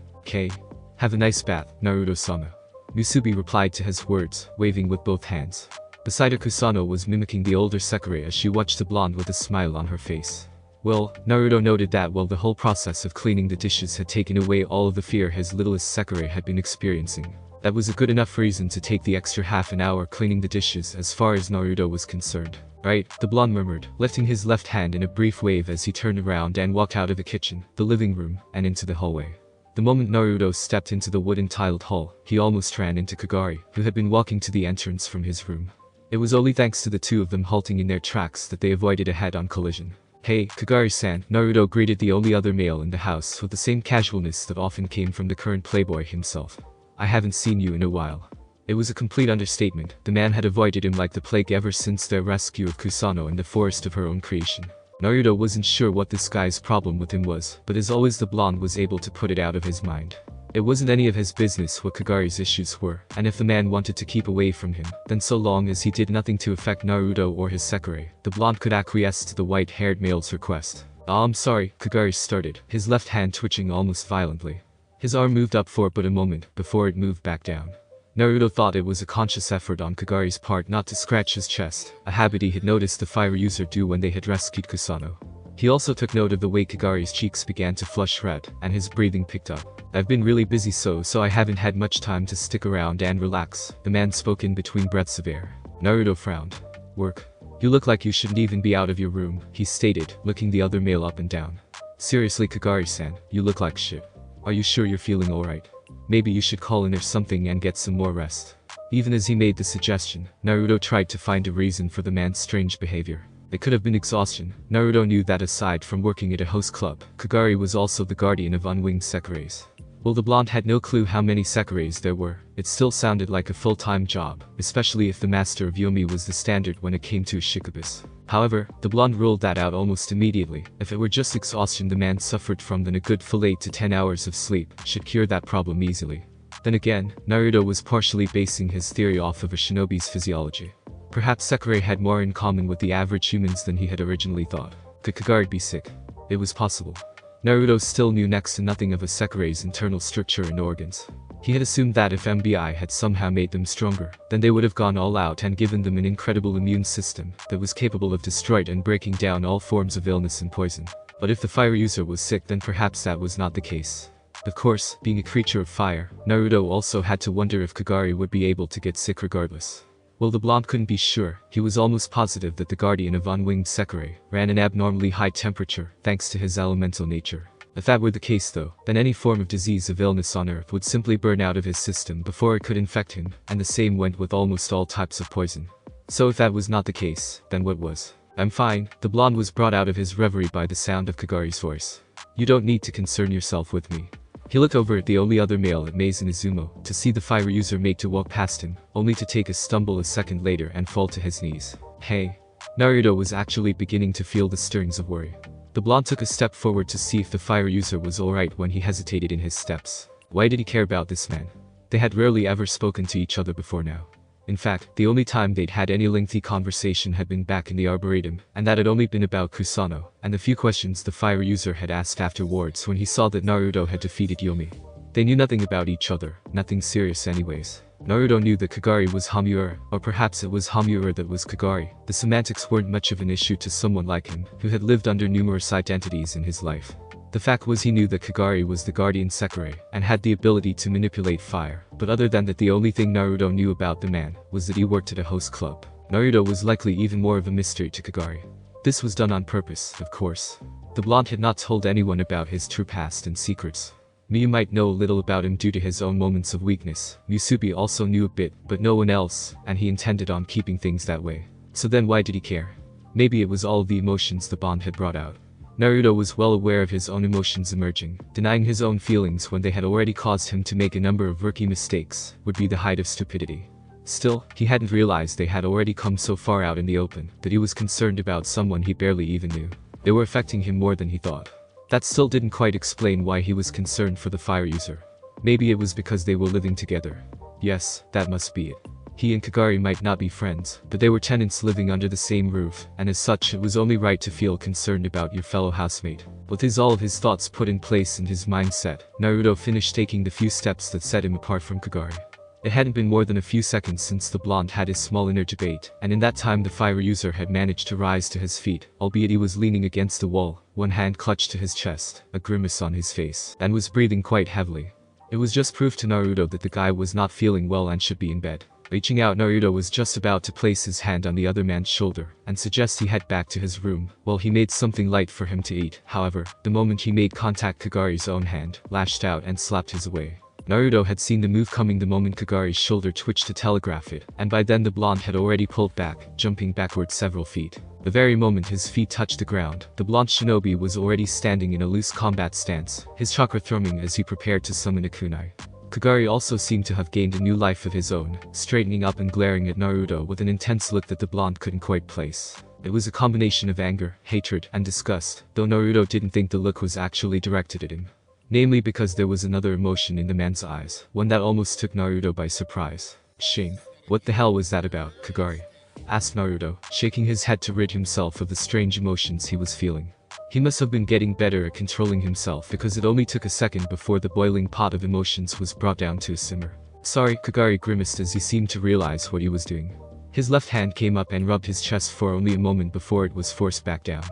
Have a nice bath, Naruto-sama. Musubi replied to his words, waving with both hands. Beside her Kusano was mimicking the older Sekirei as she watched the blonde with a smile on her face. Well, Naruto noted that while the whole process of cleaning the dishes had taken away all of the fear his littlest Sekirei had been experiencing, that was a good enough reason to take the extra half an hour cleaning the dishes as far as Naruto was concerned. Right, the blonde murmured, lifting his left hand in a brief wave as he turned around and walked out of the kitchen, the living room, and into the hallway. The moment Naruto stepped into the wooden tiled hall, he almost ran into Kagari, who had been walking to the entrance from his room. It was only thanks to the two of them halting in their tracks that they avoided a head-on collision. Hey, Kagari-san, Naruto greeted the only other male in the house with the same casualness that often came from the current playboy himself. I haven't seen you in a while. It was a complete understatement. The man had avoided him like the plague ever since their rescue of Kusano in the forest of her own creation. Naruto wasn't sure what this guy's problem with him was, but as always the blonde was able to put it out of his mind. It wasn't any of his business what Kagari's issues were, and if the man wanted to keep away from him, then so long as he did nothing to affect Naruto or his Sekirei, the blonde could acquiesce to the white-haired male's request. I'm sorry, Kagari started, his left hand twitching almost violently. His arm moved up for but a moment, before it moved back down. Naruto thought it was a conscious effort on Kagari's part not to scratch his chest, a habit he had noticed the fire user do when they had rescued Kusano. He also took note of the way Kagari's cheeks began to flush red, and his breathing picked up. I've been really busy so I haven't had much time to stick around and relax, the man spoke in between breaths of air. Naruto frowned. Work? You look like you shouldn't even be out of your room, he stated, looking the other male up and down. Seriously Kagari-san, you look like shit. Are you sure you're feeling alright? Maybe you should call in or something and get some more rest. Even as he made the suggestion, Naruto tried to find a reason for the man's strange behavior. It could have been exhaustion. Naruto knew that aside from working at a host club, Kagari was also the guardian of unwinged Sekireis. While the blonde had no clue how many Sekireis there were, it still sounded like a full-time job, especially if the master of Yomi was the standard when it came to Shikabis. However, the blonde ruled that out almost immediately. If it were just exhaustion the man suffered from, then a good full 8 to 10 hours of sleep should cure that problem easily. Then again, Naruto was partially basing his theory off of a shinobi's physiology. Perhaps Sekirei had more in common with the average humans than he had originally thought. Could Kagari be sick? It was possible. Naruto still knew next to nothing of a Sakurai's internal structure and organs. He had assumed that if MBI had somehow made them stronger, then they would have gone all out and given them an incredible immune system that was capable of destroying and breaking down all forms of illness and poison. But if the fire user was sick, then perhaps that was not the case. Of course, being a creature of fire, Naruto also had to wonder if Kagari would be able to get sick regardless. Well, the blonde couldn't be sure. He was almost positive that the guardian of unwinged Sakurai ran an abnormally high temperature thanks to his elemental nature. If that were the case though, then any form of disease of illness on Earth would simply burn out of his system before it could infect him, and the same went with almost all types of poison. So if that was not the case, then what was? I'm fine. The blonde was brought out of his reverie by the sound of Kagari's voice. You don't need to concern yourself with me. He looked over at the only other male at Maze and Izumo to see the fire user make to walk past him, only to take a stumble a second later and fall to his knees. Hey. Naruto was actually beginning to feel the stirrings of worry. The blonde took a step forward to see if the fire user was alright when he hesitated in his steps. Why did he care about this man? They had rarely ever spoken to each other before now. In fact, the only time they'd had any lengthy conversation had been back in the Arboretum, and that had only been about Kusano, and the few questions the fire user had asked afterwards when he saw that Naruto had defeated Yomi. They knew nothing about each other, nothing serious anyways. Naruto knew that Kagari was Hamuura, or perhaps it was Hamuura that was Kagari. The semantics weren't much of an issue to someone like him, who had lived under numerous identities in his life. The fact was he knew that Kagari was the guardian Sakurai, and had the ability to manipulate fire, but other than that the only thing Naruto knew about the man was that he worked at a host club. Naruto was likely even more of a mystery to Kagari. This was done on purpose, of course. The blonde had not told anyone about his true past and secrets. Miyu might know a little about him due to his own moments of weakness. Musubi also knew a bit, but no one else, and he intended on keeping things that way. So then why did he care? Maybe it was all of the emotions the bond had brought out. Naruto was well aware of his own emotions emerging. Denying his own feelings when they had already caused him to make a number of rookie mistakes would be the height of stupidity. Still, he hadn't realized they had already come so far out in the open that he was concerned about someone he barely even knew. They were affecting him more than he thought. That still didn't quite explain why he was concerned for the fire user. Maybe it was because they were living together. Yes, that must be it. He and Kagari might not be friends, but they were tenants living under the same roof, and as such it was only right to feel concerned about your fellow housemate. With all of his thoughts put in place and his mindset, Naruto finished taking the few steps that set him apart from Kagari. It hadn't been more than a few seconds since the blonde had his small inner debate, and in that time the fire user had managed to rise to his feet, albeit he was leaning against the wall, one hand clutched to his chest, a grimace on his face, and was breathing quite heavily. It was just proof to Naruto that the guy was not feeling well and should be in bed. Reaching out, Naruto was just about to place his hand on the other man's shoulder and suggest he head back to his room while he made something light for him to eat. However, the moment he made contact, Kagari's own hand lashed out and slapped his away. Naruto had seen the move coming the moment Kagari's shoulder twitched to telegraph it, and by then the blonde had already pulled back, jumping backward several feet. The very moment his feet touched the ground, the blonde shinobi was already standing in a loose combat stance, his chakra thrumming as he prepared to summon a kunai. Kagari also seemed to have gained a new life of his own, straightening up and glaring at Naruto with an intense look that the blonde couldn't quite place. It was a combination of anger, hatred, and disgust, though Naruto didn't think the look was actually directed at him. Namely because there was another emotion in the man's eyes, one that almost took Naruto by surprise. Shame. What the hell was that about, Kagari? Asked Naruto, shaking his head to rid himself of the strange emotions he was feeling. He must have been getting better at controlling himself because it only took a second before the boiling pot of emotions was brought down to a simmer. Sorry, Kagari grimaced as he seemed to realize what he was doing. His left hand came up and rubbed his chest for only a moment before it was forced back down.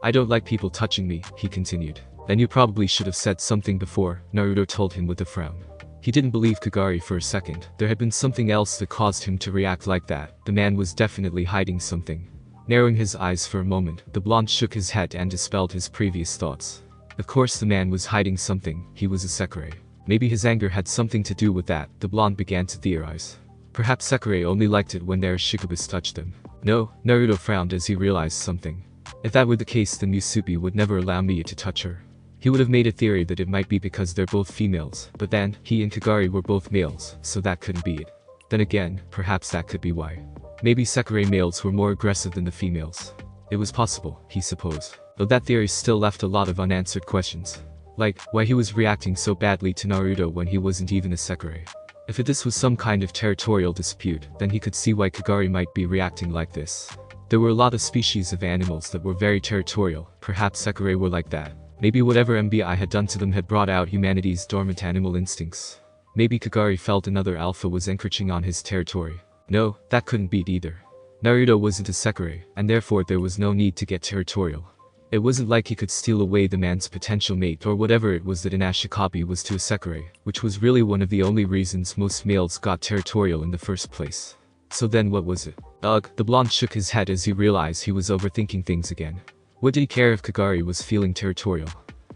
I don't like people touching me, he continued. Then you probably should have said something before, Naruto told him with a frown. He didn't believe Kagari for a second. There had been something else that caused him to react like that. The man was definitely hiding something. Narrowing his eyes for a moment, the blonde shook his head and dispelled his previous thoughts. Of course the man was hiding something, he was a Sakurai. Maybe his anger had something to do with that, the blonde began to theorize. Perhaps Sakurai only liked it when their Shikabus touched them. No, Naruto frowned as he realized something. If that were the case, then Musubi would never allow Miyu to touch her. He would have made a theory that it might be because they're both females, but then, he and Kagari were both males, so that couldn't be it. Then again, perhaps that could be why. Maybe Sakurai males were more aggressive than the females. It was possible, he supposed. Though that theory still left a lot of unanswered questions. Like, why he was reacting so badly to Naruto when he wasn't even a Sakurai. If this was some kind of territorial dispute, then he could see why Kagari might be reacting like this. There were a lot of species of animals that were very territorial, perhaps Sakurai were like that. Maybe whatever MBI had done to them had brought out humanity's dormant animal instincts. Maybe Kagari felt another alpha was encroaching on his territory. No, that couldn't be it either. Naruto wasn't a Sekirei, and therefore there was no need to get territorial. It wasn't like he could steal away the man's potential mate or whatever it was that an Ashikabi was to a Sekirei, which was really one of the only reasons most males got territorial in the first place. So then what was it? Ugh, the blonde shook his head as he realized he was overthinking things again. What did he care if Kagari was feeling territorial?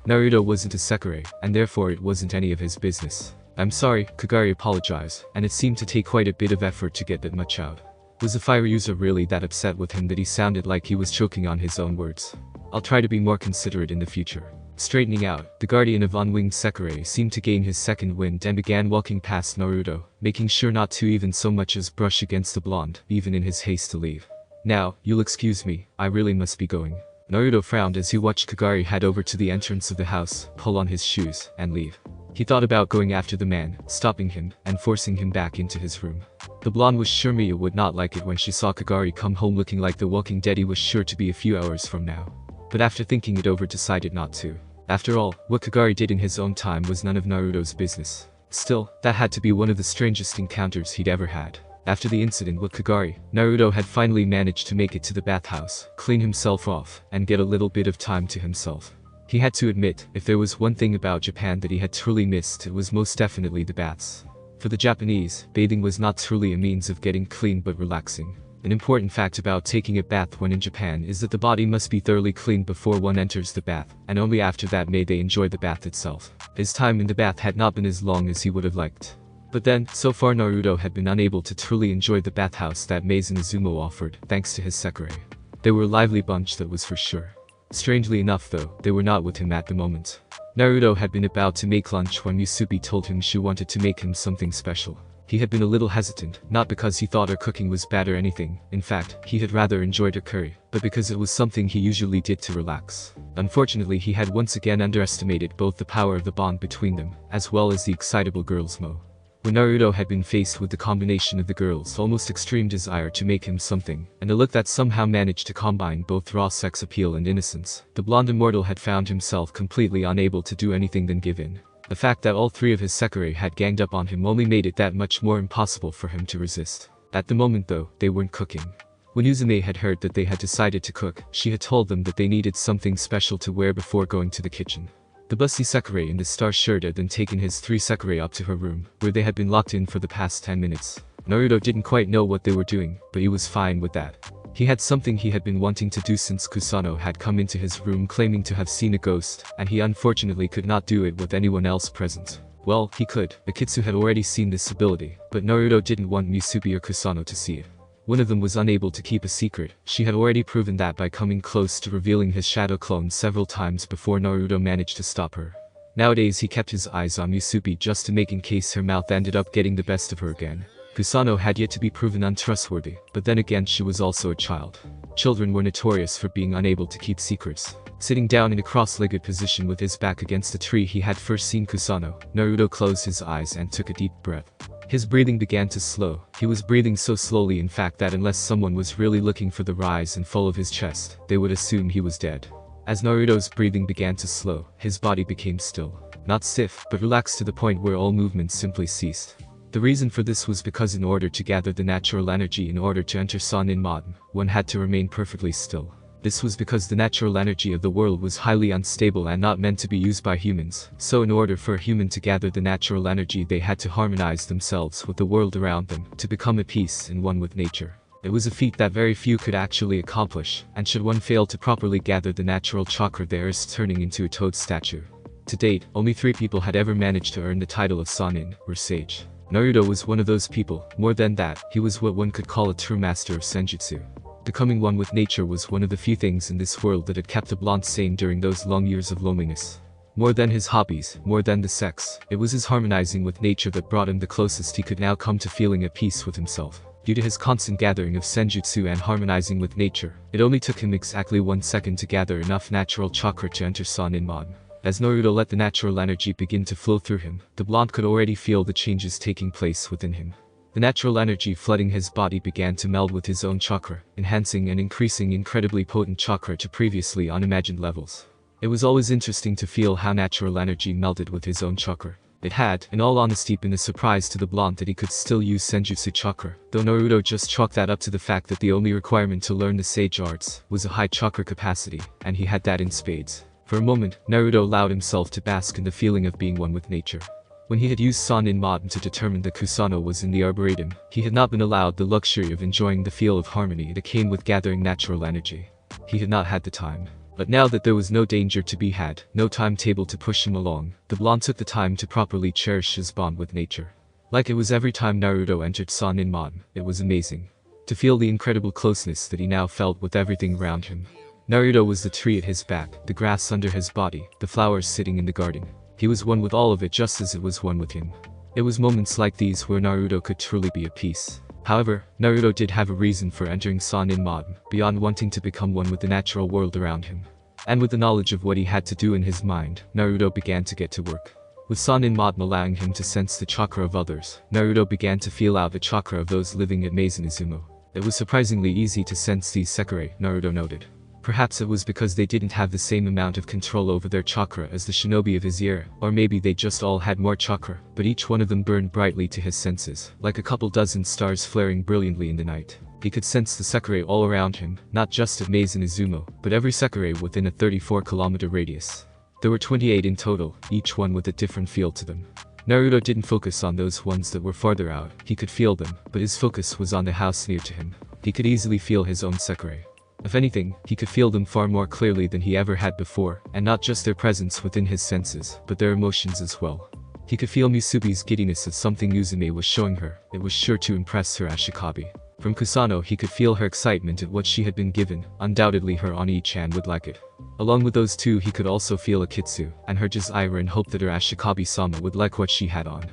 Naruto wasn't a Sekirei, and therefore it wasn't any of his business. I'm sorry, Kagari apologized, and it seemed to take quite a bit of effort to get that much out. Was the fire user really that upset with him that he sounded like he was choking on his own words? I'll try to be more considerate in the future. Straightening out, the guardian of unwinged Sekirei seemed to gain his second wind and began walking past Naruto, making sure not to even so much as brush against the blonde, even in his haste to leave. Now, you'll excuse me, I really must be going. Naruto frowned as he watched Kagari head over to the entrance of the house, pull on his shoes, and leave. He thought about going after the man, stopping him, and forcing him back into his room. The blonde was sure Mia would not like it when she saw Kagari come home looking like the Walking Dead he was sure to be a few hours from now. But after thinking it over decided not to. After all, what Kagari did in his own time was none of Naruto's business. Still, that had to be one of the strangest encounters he'd ever had. After the incident with Kagari, Naruto had finally managed to make it to the bathhouse, clean himself off, and get a little bit of time to himself. He had to admit, if there was one thing about Japan that he had truly missed, it was most definitely the baths. For the Japanese, bathing was not truly a means of getting clean but relaxing. An important fact about taking a bath when in Japan is that the body must be thoroughly cleaned before one enters the bath, and only after that may they enjoy the bath itself. His time in the bath had not been as long as he would have liked. But then, so far Naruto had been unable to truly enjoy the bathhouse that Maizen Izumo offered, thanks to his Sekirei. They were a lively bunch, that was for sure. Strangely enough though, they were not with him at the moment. Naruto had been about to make lunch when Musubi told him she wanted to make him something special. He had been a little hesitant, not because he thought her cooking was bad or anything, in fact, he had rather enjoyed her curry, but because it was something he usually did to relax. Unfortunately, he had once again underestimated both the power of the bond between them, as well as the excitable girl's mo. When Naruto had been faced with the combination of the girl's almost extreme desire to make him something, and a look that somehow managed to combine both raw sex appeal and innocence, the blonde immortal had found himself completely unable to do anything than give in. The fact that all three of his Sekirei had ganged up on him only made it that much more impossible for him to resist. At the moment though, they weren't cooking. When Uzume had heard that they had decided to cook, she had told them that they needed something special to wear before going to the kitchen. The bussy Sekirei in the star shirt had then taken his three Sekirei up to her room, where they had been locked in for the past 10 minutes. Naruto didn't quite know what they were doing, but he was fine with that. He had something he had been wanting to do since Kusano had come into his room claiming to have seen a ghost, and he unfortunately could not do it with anyone else present. Well, he could. Akitsu had already seen this ability, but Naruto didn't want Musubi or Kusano to see it. One of them was unable to keep a secret. She had already proven that by coming close to revealing his shadow clone several times before Naruto managed to stop her. Nowadays he kept his eyes on Musubi just to make in case her mouth ended up getting the best of her again. Kusano had yet to be proven untrustworthy, but then again she was also a child. Children were notorious for being unable to keep secrets. Sitting down in a cross-legged position with his back against a tree he had first seen Kusano, Naruto closed his eyes and took a deep breath. His breathing began to slow. He was breathing so slowly in fact that unless someone was really looking for the rise and fall of his chest, they would assume he was dead. As Naruto's breathing began to slow, his body became still. Not stiff, but relaxed to the point where all movement simply ceased. The reason for this was because in order to gather the natural energy in order to enter Sannin Mountain, one had to remain perfectly still. This was because the natural energy of the world was highly unstable and not meant to be used by humans, so in order for a human to gather the natural energy they had to harmonize themselves with the world around them, to become at peace and one with nature. It was a feat that very few could actually accomplish, and should one fail to properly gather the natural chakra they risked turning into a toad statue. To date, only 3 people had ever managed to earn the title of Sannin, or sage. Naruto was one of those people. More than that, he was what one could call a true master of senjutsu. Becoming one with nature was one of the few things in this world that had kept the blonde sane during those long years of loneliness. More than his hobbies, more than the sex, it was his harmonizing with nature that brought him the closest he could now come to feeling at peace with himself. Due to his constant gathering of senjutsu and harmonizing with nature, it only took him exactly 1 second to gather enough natural chakra to enter Sannin Mountain. As Naruto let the natural energy begin to flow through him, the blonde could already feel the changes taking place within him. The natural energy flooding his body began to meld with his own chakra, enhancing and increasing incredibly potent chakra to previously unimagined levels. It was always interesting to feel how natural energy melded with his own chakra. It had, in all honesty, been a surprise to the blonde that he could still use Senjutsu chakra, though Naruto just chalked that up to the fact that the only requirement to learn the sage arts was a high chakra capacity, and he had that in spades. For a moment, Naruto allowed himself to bask in the feeling of being one with nature. When he had used Sanin Maden to determine that Kusano was in the Arboretum, he had not been allowed the luxury of enjoying the feel of harmony that came with gathering natural energy. He had not had the time. But now that there was no danger to be had, no timetable to push him along, the blonde took the time to properly cherish his bond with nature. Like it was every time Naruto entered Sanin Maden, it was amazing. To feel the incredible closeness that he now felt with everything around him. Naruto was the tree at his back, the grass under his body, the flowers sitting in the garden. He was one with all of it just as it was one with him. It was moments like these where Naruto could truly be at peace. However, Naruto did have a reason for entering Sanin Maden, beyond wanting to become one with the natural world around him. And with the knowledge of what he had to do in his mind, Naruto began to get to work. With Sanin Maden allowing him to sense the chakra of others, Naruto began to feel out the chakra of those living at Maison Izumo. It was surprisingly easy to sense these Sekirei, Naruto noted. Perhaps it was because they didn't have the same amount of control over their chakra as the shinobi of his era, or maybe they just all had more chakra, but each one of them burned brightly to his senses, like a couple dozen stars flaring brilliantly in the night. He could sense the Sekirei all around him, not just at Maison Izumo, but every Sekirei within a 34-kilometer radius. There were 28 in total, each one with a different feel to them. Naruto didn't focus on those ones that were farther out, he could feel them, but his focus was on the house near to him. He could easily feel his own Sekirei. If anything, he could feel them far more clearly than he ever had before, and not just their presence within his senses, but their emotions as well. He could feel Musubi's giddiness as something Uzume was showing her. It was sure to impress her Ashikabi. From Kusano he could feel her excitement at what she had been given, undoubtedly her Oni-chan would like it. Along with those two he could also feel Akitsu, and her desire and hope that her Ashikabi-sama would like what she had on.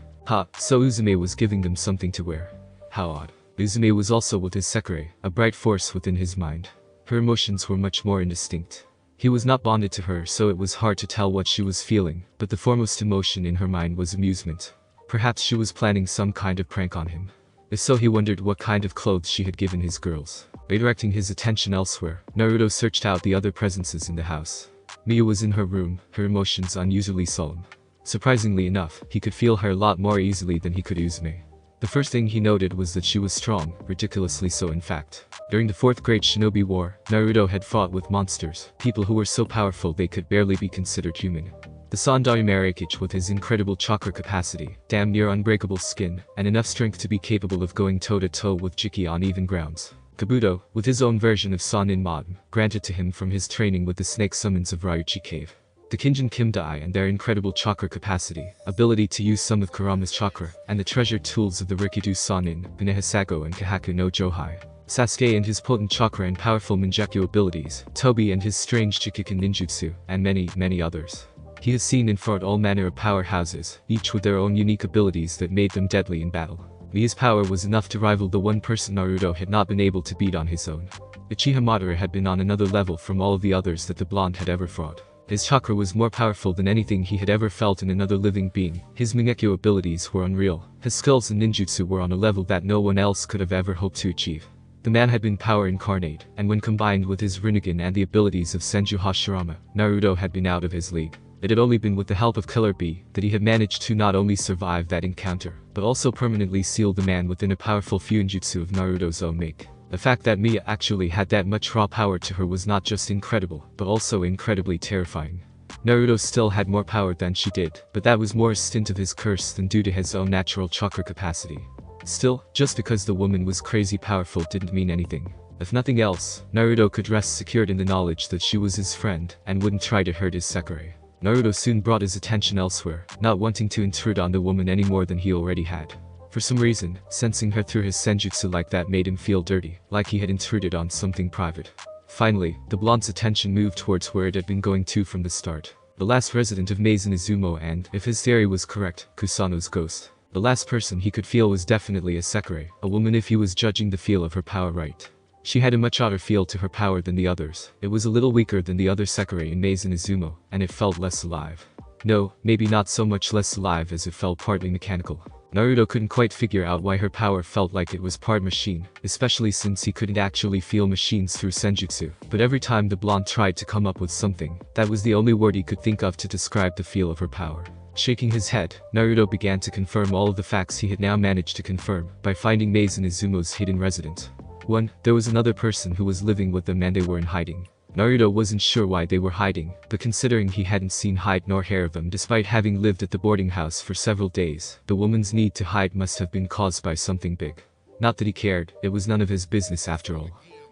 So Uzume was giving them something to wear. How odd. Uzume was also with his Sekirei, a bright force within his mind. Her emotions were much more indistinct. He was not bonded to her, so it was hard to tell what she was feeling, but the foremost emotion in her mind was amusement. Perhaps she was planning some kind of prank on him. If so, he wondered what kind of clothes she had given his girls. Redirecting his attention elsewhere, Naruto searched out the other presences in the house. Miya was in her room, her emotions unusually solemn. Surprisingly enough, he could feel her a lot more easily than he could Uzume. The first thing he noted was that she was strong, ridiculously so in fact. During the 4th Great Shinobi War, Naruto had fought with monsters, people who were so powerful they could barely be considered human. The Sandari Marikage with his incredible chakra capacity, damn near unbreakable skin, and enough strength to be capable of going toe-to-toe with Jiki on even grounds. Kabuto, with his own version of Sanin Maden, granted to him from his training with the snake summons of Ryuchi Cave. The Kinjin Kimdai and their incredible chakra capacity, ability to use some of Kurama's chakra, and the treasured tools of the Rikido Sanin, Binehisago and Kahaku no Johai. Sasuke and his potent chakra and powerful Mangekyou abilities, Tobi and his strange Chikiken ninjutsu, and many, many others. He has seen and fought all manner of powerhouses, each with their own unique abilities that made them deadly in battle. Miya's power was enough to rival the one person Naruto had not been able to beat on his own. Uchiha Madara had been on another level from all of the others that the blonde had ever fought. His chakra was more powerful than anything he had ever felt in another living being. His Mangekyou abilities were unreal. His skills and ninjutsu were on a level that no one else could have ever hoped to achieve. The man had been power incarnate, and when combined with his Rinnegan and the abilities of Senju Hashirama, Naruto had been out of his league. It had only been with the help of Killer Bee that he had managed to not only survive that encounter, but also permanently seal the man within a powerful Fuinjutsu of Naruto's own make. The fact that Miya actually had that much raw power to her was not just incredible, but also incredibly terrifying. Naruto still had more power than she did, but that was more a stint of his curse than due to his own natural chakra capacity. Still, just because the woman was crazy powerful didn't mean anything. If nothing else, Naruto could rest secured in the knowledge that she was his friend, and wouldn't try to hurt his Sekirei. Naruto soon brought his attention elsewhere, not wanting to intrude on the woman any more than he already had. For some reason, sensing her through his senjutsu like that made him feel dirty, like he had intruded on something private. Finally, the blonde's attention moved towards where it had been going to from the start. The last resident of Maison Izumo and, if his theory was correct, Kusano's ghost. The last person he could feel was definitely a Sekirei, a woman if he was judging the feel of her power right. She had a much odder feel to her power than the others. It was a little weaker than the other Sekirei in Maison Izumo, and it felt less alive. No, maybe not so much less alive as it felt partly mechanical. Naruto couldn't quite figure out why her power felt like it was part machine, especially since he couldn't actually feel machines through senjutsu. But every time the blonde tried to come up with something, that was the only word he could think of to describe the feel of her power. Shaking his head, Naruto began to confirm all of the facts he had now managed to confirm by finding Meizen Izumo's hidden residence. 1. There was another person who was living with them and they were in hiding. Naruto wasn't sure why they were hiding, but considering he hadn't seen hide nor hair of them despite having lived at the boarding house for several days, the woman's need to hide must have been caused by something big. Not that he cared, it was none of his business after all.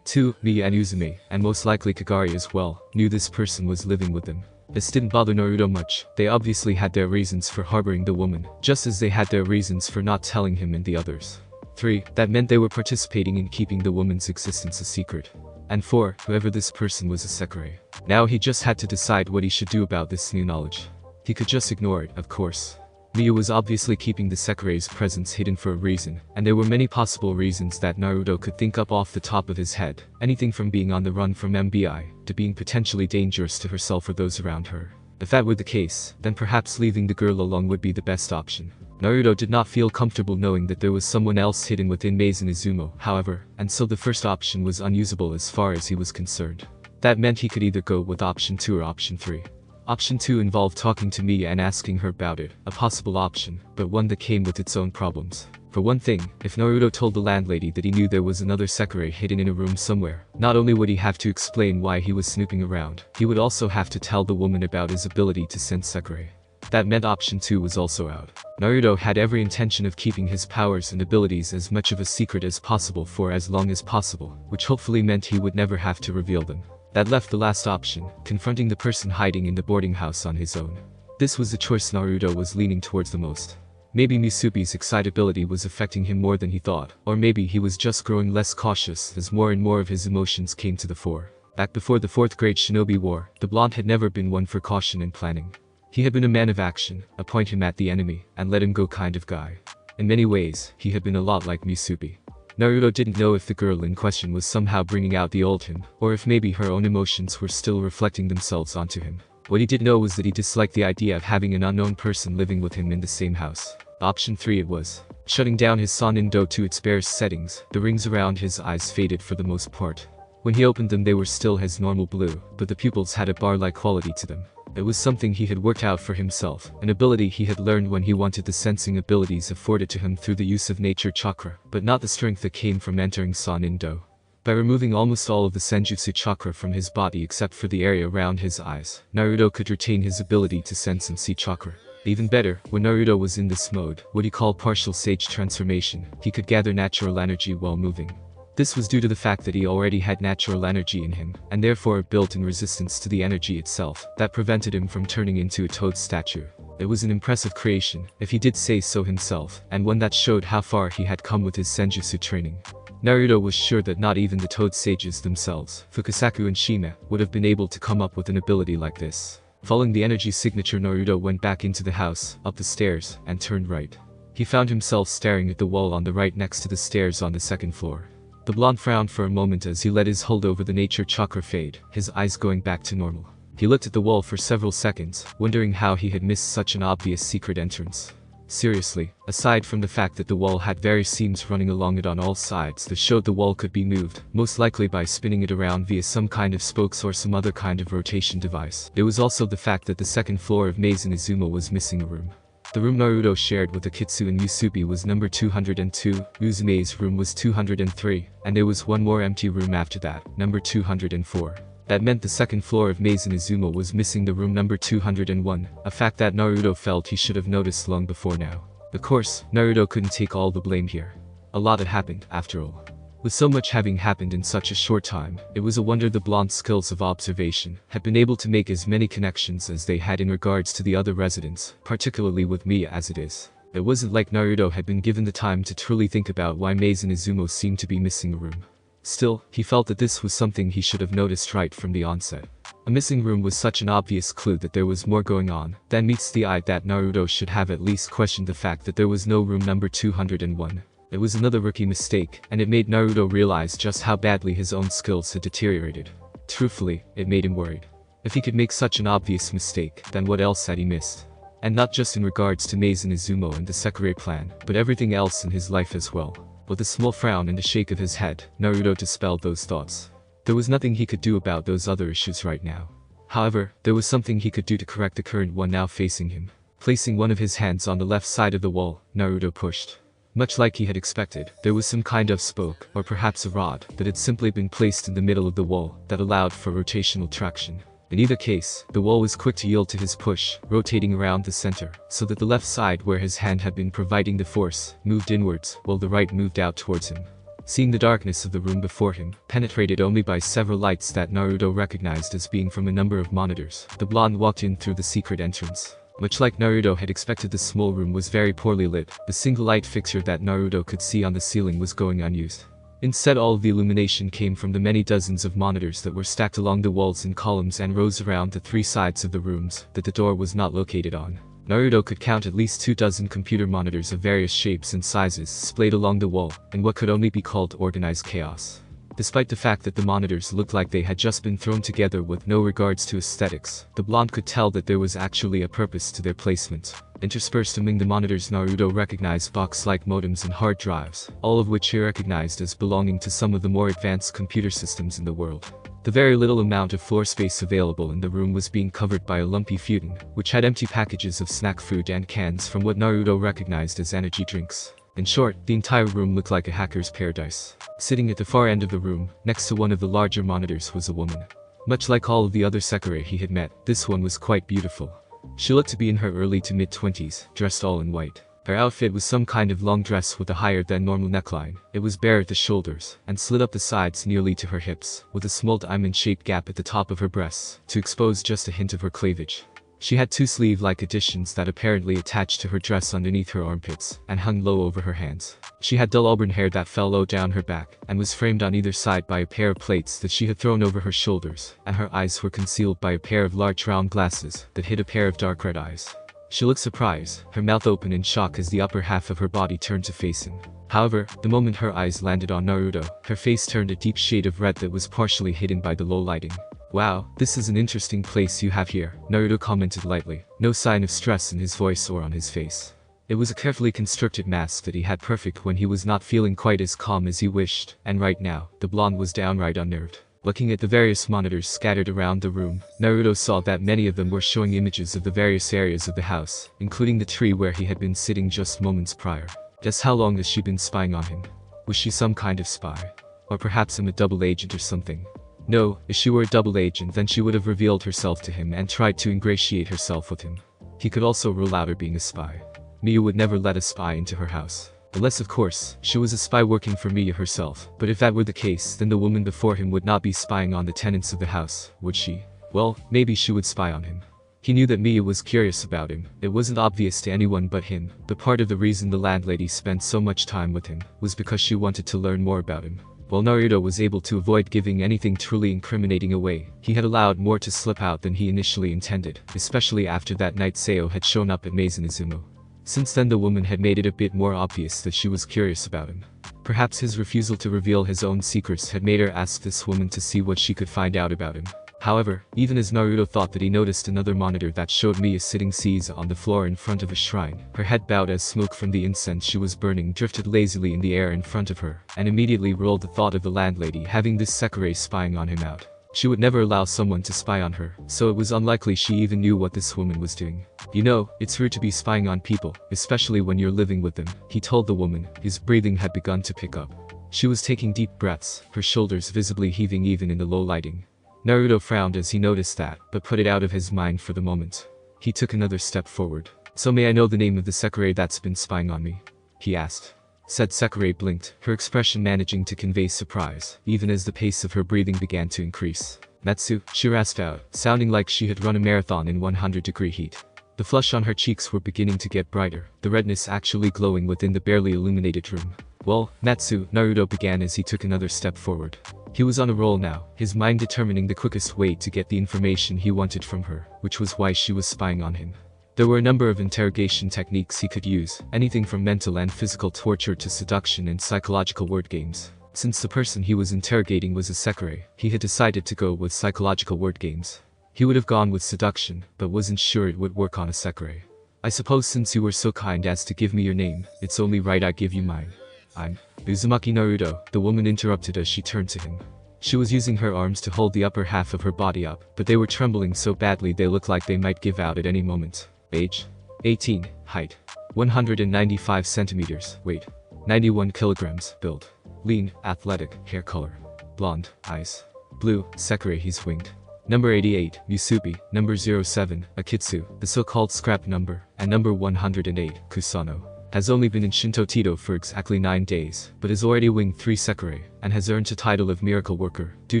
2. Miya and Uzume, and most likely Kagari as well, knew this person was living with them. This didn't bother Naruto much, they obviously had their reasons for harboring the woman, just as they had their reasons for not telling him and the others. 3. That meant they were participating in keeping the woman's existence a secret. And 4. Whoever this person was a Sekirei. Now he just had to decide what he should do about this new knowledge. He could just ignore it, of course. Miya was obviously keeping the Sekirei's presence hidden for a reason, and there were many possible reasons that Naruto could think up off the top of his head, anything from being on the run from MBI, to being potentially dangerous to herself or those around her. If that were the case, then perhaps leaving the girl alone would be the best option. Naruto did not feel comfortable knowing that there was someone else hidden within Meizen Izumo, however, and so the first option was unusable as far as he was concerned. That meant he could either go with option 2 or option 3. Option 2 involved talking to Miya and asking her about it, a possible option, but one that came with its own problems. For one thing, if Naruto told the landlady that he knew there was another Sekirei hidden in a room somewhere, not only would he have to explain why he was snooping around, he would also have to tell the woman about his ability to sense Sekirei. That meant option 2 was also out. Naruto had every intention of keeping his powers and abilities as much of a secret as possible for as long as possible, which hopefully meant he would never have to reveal them. That left the last option, confronting the person hiding in the boarding house on his own. This was the choice Naruto was leaning towards the most. Maybe Misubi's excitability was affecting him more than he thought, or maybe he was just growing less cautious as more and more of his emotions came to the fore. Back before the 4th grade Shinobi War, the blonde had never been one for caution and planning. He had been a man of action, a point him at the enemy, and let him go kind of guy. In many ways, he had been a lot like Misubi. Naruto didn't know if the girl in question was somehow bringing out the old him, or if maybe her own emotions were still reflecting themselves onto him. What he did know was that he disliked the idea of having an unknown person living with him in the same house. Option 3 it was. Shutting down his Sonindo to its barest settings, the rings around his eyes faded for the most part. When he opened them they were still his normal blue, but the pupils had a bar-like quality to them. It was something he had worked out for himself, an ability he had learned when he wanted the sensing abilities afforded to him through the use of nature chakra, but not the strength that came from entering Sonindo. By removing almost all of the Senjutsu chakra from his body except for the area around his eyes, Naruto could retain his ability to sense and see chakra. Even better, when Naruto was in this mode, what he called partial sage transformation, he could gather natural energy while moving. This was due to the fact that he already had natural energy in him, and therefore a built-in resistance to the energy itself, that prevented him from turning into a toad statue. It was an impressive creation, if he did say so himself, and one that showed how far he had come with his Senjutsu training. Naruto was sure that not even the toad sages themselves, Fukasaku and Shime, would have been able to come up with an ability like this. Following the energy signature, Naruto went back into the house, up the stairs, and turned right. He found himself staring at the wall on the right next to the stairs on the 2nd floor. The blonde frowned for a moment as he let his hold over the nature chakra fade, his eyes going back to normal. He looked at the wall for several seconds, wondering how he had missed such an obvious secret entrance. Seriously, aside from the fact that the wall had various seams running along it on all sides that showed the wall could be moved, most likely by spinning it around via some kind of spokes or some other kind of rotation device, there was also the fact that the 2nd floor of Meizen Izumo was missing a room. The room Naruto shared with Akitsu and Musubi was number 202, Uzume's room was 203, and there was one more empty room after that, number 204. That meant the 2nd floor of Meizen Izumo was missing the room number 201, a fact that Naruto felt he should have noticed long before now. Of course, Naruto couldn't take all the blame here. A lot had happened, after all. With so much having happened in such a short time, it was a wonder the blonde's skills of observation had been able to make as many connections as they had in regards to the other residents, particularly with Miya as it is. It wasn't like Naruto had been given the time to truly think about why Meizen Izumo seemed to be missing a room. Still, he felt that this was something he should have noticed right from the onset. A missing room was such an obvious clue that there was more going on than meets the eye that Naruto should have at least questioned the fact that there was no room number 201. It was another rookie mistake, and it made Naruto realize just how badly his own skills had deteriorated. Truthfully, it made him worried. If he could make such an obvious mistake, then what else had he missed? And not just in regards to Mazen Izumo and the Sekirei plan, but everything else in his life as well. With a small frown and a shake of his head, Naruto dispelled those thoughts. There was nothing he could do about those other issues right now. However, there was something he could do to correct the current one now facing him. Placing one of his hands on the left side of the wall, Naruto pushed. Much like he had expected, there was some kind of spoke, or perhaps a rod, that had simply been placed in the middle of the wall, that allowed for rotational traction. In either case, the wall was quick to yield to his push, rotating around the center, so that the left side where his hand had been providing the force, moved inwards, while the right moved out towards him. Seeing the darkness of the room before him, penetrated only by several lights that Naruto recognized as being from a number of monitors, the blonde walked in through the secret entrance. Much like Naruto had expected, the small room was very poorly lit. The single light fixture that Naruto could see on the ceiling was going unused. Instead, all of the illumination came from the many dozens of monitors that were stacked along the walls in columns and rows around the three sides of the rooms that the door was not located on. Naruto could count at least 24 computer monitors of various shapes and sizes splayed along the wall, in what could only be called organized chaos. Despite the fact that the monitors looked like they had just been thrown together with no regards to aesthetics, the blonde could tell that there was actually a purpose to their placement. Interspersed among the monitors, Naruto recognized box-like modems and hard drives, all of which he recognized as belonging to some of the more advanced computer systems in the world. The very little amount of floor space available in the room was being covered by a lumpy futon, which had empty packages of snack food and cans from what Naruto recognized as energy drinks. In short, the entire room looked like a hacker's paradise. Sitting at the far end of the room, next to one of the larger monitors, was a woman. Much like all of the other Sekirei he had met, this one was quite beautiful. She looked to be in her early to mid-20s, dressed all in white. Her outfit was some kind of long dress with a higher than normal neckline. It was bare at the shoulders, and slid up the sides nearly to her hips, with a small diamond-shaped gap at the top of her breasts, to expose just a hint of her cleavage. She had two sleeve-like additions that apparently attached to her dress underneath her armpits, and hung low over her hands. She had dull auburn hair that fell low down her back, and was framed on either side by a pair of plates that she had thrown over her shoulders, and her eyes were concealed by a pair of large round glasses that hid a pair of dark red eyes. She looked surprised, her mouth open in shock as the upper half of her body turned to face him. However, the moment her eyes landed on Naruto, her face turned a deep shade of red that was partially hidden by the low lighting. "Wow, this is an interesting place you have here," Naruto commented lightly, no sign of stress in his voice or on his face. It was a carefully constructed mask that he had perfect when he was not feeling quite as calm as he wished, and right now, the blonde was downright unnerved. Looking at the various monitors scattered around the room, Naruto saw that many of them were showing images of the various areas of the house, including the tree where he had been sitting just moments prior. Just how long has she been spying on him? Was she some kind of spy? Or perhaps a double agent or something? No, if she were a double agent, then she would have revealed herself to him and tried to ingratiate herself with him. He could also rule out her being a spy. Miyu would never let a spy into her house. Unless, of course, she was a spy working for Miyu herself. But if that were the case, then the woman before him would not be spying on the tenants of the house, would she? Well, maybe she would spy on him. He knew that Miyu was curious about him. It wasn't obvious to anyone but him, but part of the reason the landlady spent so much time with him was because she wanted to learn more about him. While Naruto was able to avoid giving anything truly incriminating away, he had allowed more to slip out than he initially intended, especially after that night Sayo had shown up at Mazen Izumo. Since then, the woman had made it a bit more obvious that she was curious about him. Perhaps his refusal to reveal his own secrets had made her ask this woman to see what she could find out about him. However, even as Naruto thought that he noticed another monitor that showed Miyu sitting seized on the floor in front of a shrine, her head bowed as smoke from the incense she was burning drifted lazily in the air in front of her, and immediately rolled the thought of the landlady having this Sekirei spying on him out. She would never allow someone to spy on her, so it was unlikely she even knew what this woman was doing. "You know, it's rude to be spying on people, especially when you're living with them," he told the woman. His breathing had begun to pick up. She was taking deep breaths, her shoulders visibly heaving even in the low lighting. Naruto frowned as he noticed that, but put it out of his mind for the moment. He took another step forward. "So may I know the name of the Sekirei that's been spying on me?" he asked. Said Sekirei blinked, her expression managing to convey surprise, even as the pace of her breathing began to increase. "Metsu," she rasped out, sounding like she had run a marathon in 100-degree heat. The flush on her cheeks were beginning to get brighter, the redness actually glowing within the barely illuminated room. "Well, Metsu," Naruto began as he took another step forward. He was on a roll now, his mind determining the quickest way to get the information he wanted from her, which was why she was spying on him. There were a number of interrogation techniques he could use, anything from mental and physical torture to seduction and psychological word games. Since the person he was interrogating was a Sekirei, he had decided to go with psychological word games. He would have gone with seduction, but wasn't sure it would work on a Sekirei. I suppose since you were so kind as to give me your name, it's only right I give you mine. I'm Uzumaki Naruto, the woman interrupted as she turned to him. She was using her arms to hold the upper half of her body up, but they were trembling so badly they looked like they might give out at any moment. Age? 18. Height? 195 centimeters. Weight? 91 kilograms. Build? Lean, athletic. Hair color? Blonde. Eyes? Blue. Sekirei, he's winged. Number 88, Musubi. Number 07, Akitsu, the so-called scrap number, and number 108, Kusano. Has only been in Shinto-Tito for exactly 9 days, but has already winged 3 Sekirei, and has earned the title of Miracle Worker, due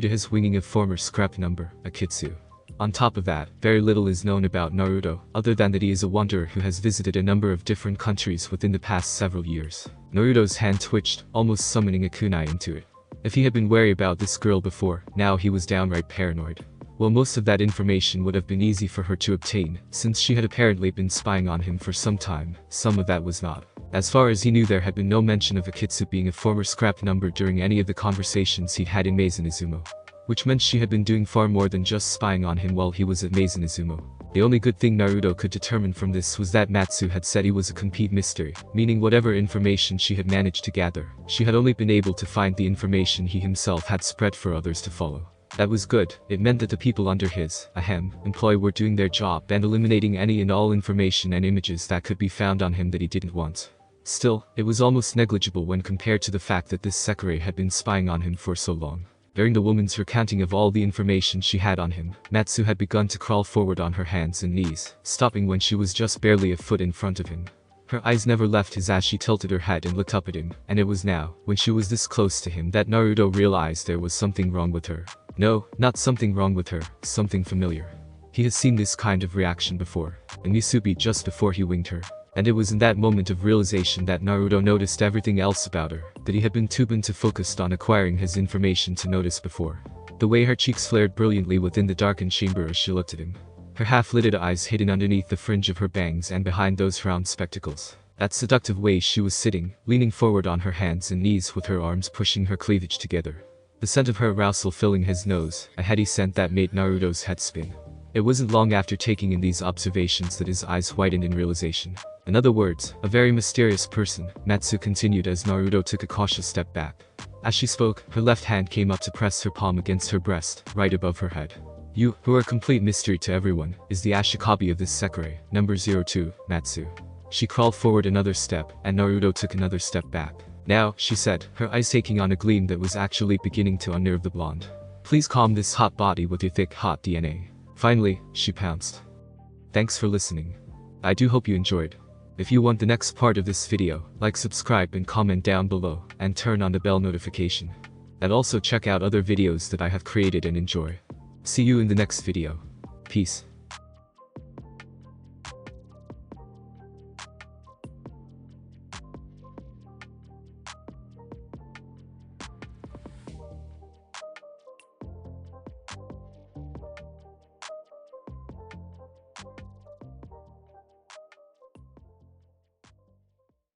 to his winging of former scrap number, Akitsu. On top of that, very little is known about Naruto, other than that he is a wanderer who has visited a number of different countries within the past several years. Naruto's hand twitched, almost summoning a kunai into it. If he had been wary about this girl before, now he was downright paranoid. Well, most of that information would have been easy for her to obtain, since she had apparently been spying on him for some time. Some of that was not. As far as he knew, there had been no mention of Akitsu being a former scrap number during any of the conversations he'd had in Maison Izumo. Which meant she had been doing far more than just spying on him while he was at Maison Izumo. The only good thing Naruto could determine from this was that Matsu had said he was a complete mystery, meaning whatever information she had managed to gather, she had only been able to find the information he himself had spread for others to follow. That was good. It meant that the people under his, employ were doing their job and eliminating any and all information and images that could be found on him that he didn't want. Still, it was almost negligible when compared to the fact that this Sekirei had been spying on him for so long. During the woman's recounting of all the information she had on him, Matsu had begun to crawl forward on her hands and knees, stopping when she was just barely a foot in front of him. Her eyes never left his as she tilted her head and looked up at him, and it was now, when she was this close to him, that Naruto realized there was something wrong with her. No, not something wrong with her, something familiar. He had seen this kind of reaction before, in Musubi just before he winged her. And it was in that moment of realization that Naruto noticed everything else about her, that he had been too focused on acquiring his information to notice before. The way her cheeks flared brilliantly within the darkened chamber as she looked at him. Her half-lidded eyes hidden underneath the fringe of her bangs and behind those round spectacles. That seductive way she was sitting, leaning forward on her hands and knees with her arms pushing her cleavage together. The scent of her arousal filling his nose, a heady scent that made Naruto's head spin. It wasn't long after taking in these observations that his eyes widened in realization. In other words, a very mysterious person, Matsu continued as Naruto took a cautious step back. As she spoke, her left hand came up to press her palm against her breast, right above her head. You, who are a complete mystery to everyone, is the Ashikabi of this Sekirei, number 02, Matsu. She crawled forward another step, and Naruto took another step back. Now, she said, her eyes taking on a gleam that was actually beginning to unnerve the blonde. Please calm this hot body with your thick, hot DNA. Finally, she pounced. Thanks for listening. I do hope you enjoyed. If you want the next part of this video, like, subscribe and comment down below, and turn on the bell notification. And also check out other videos that I have created and enjoy. See you in the next video. Peace.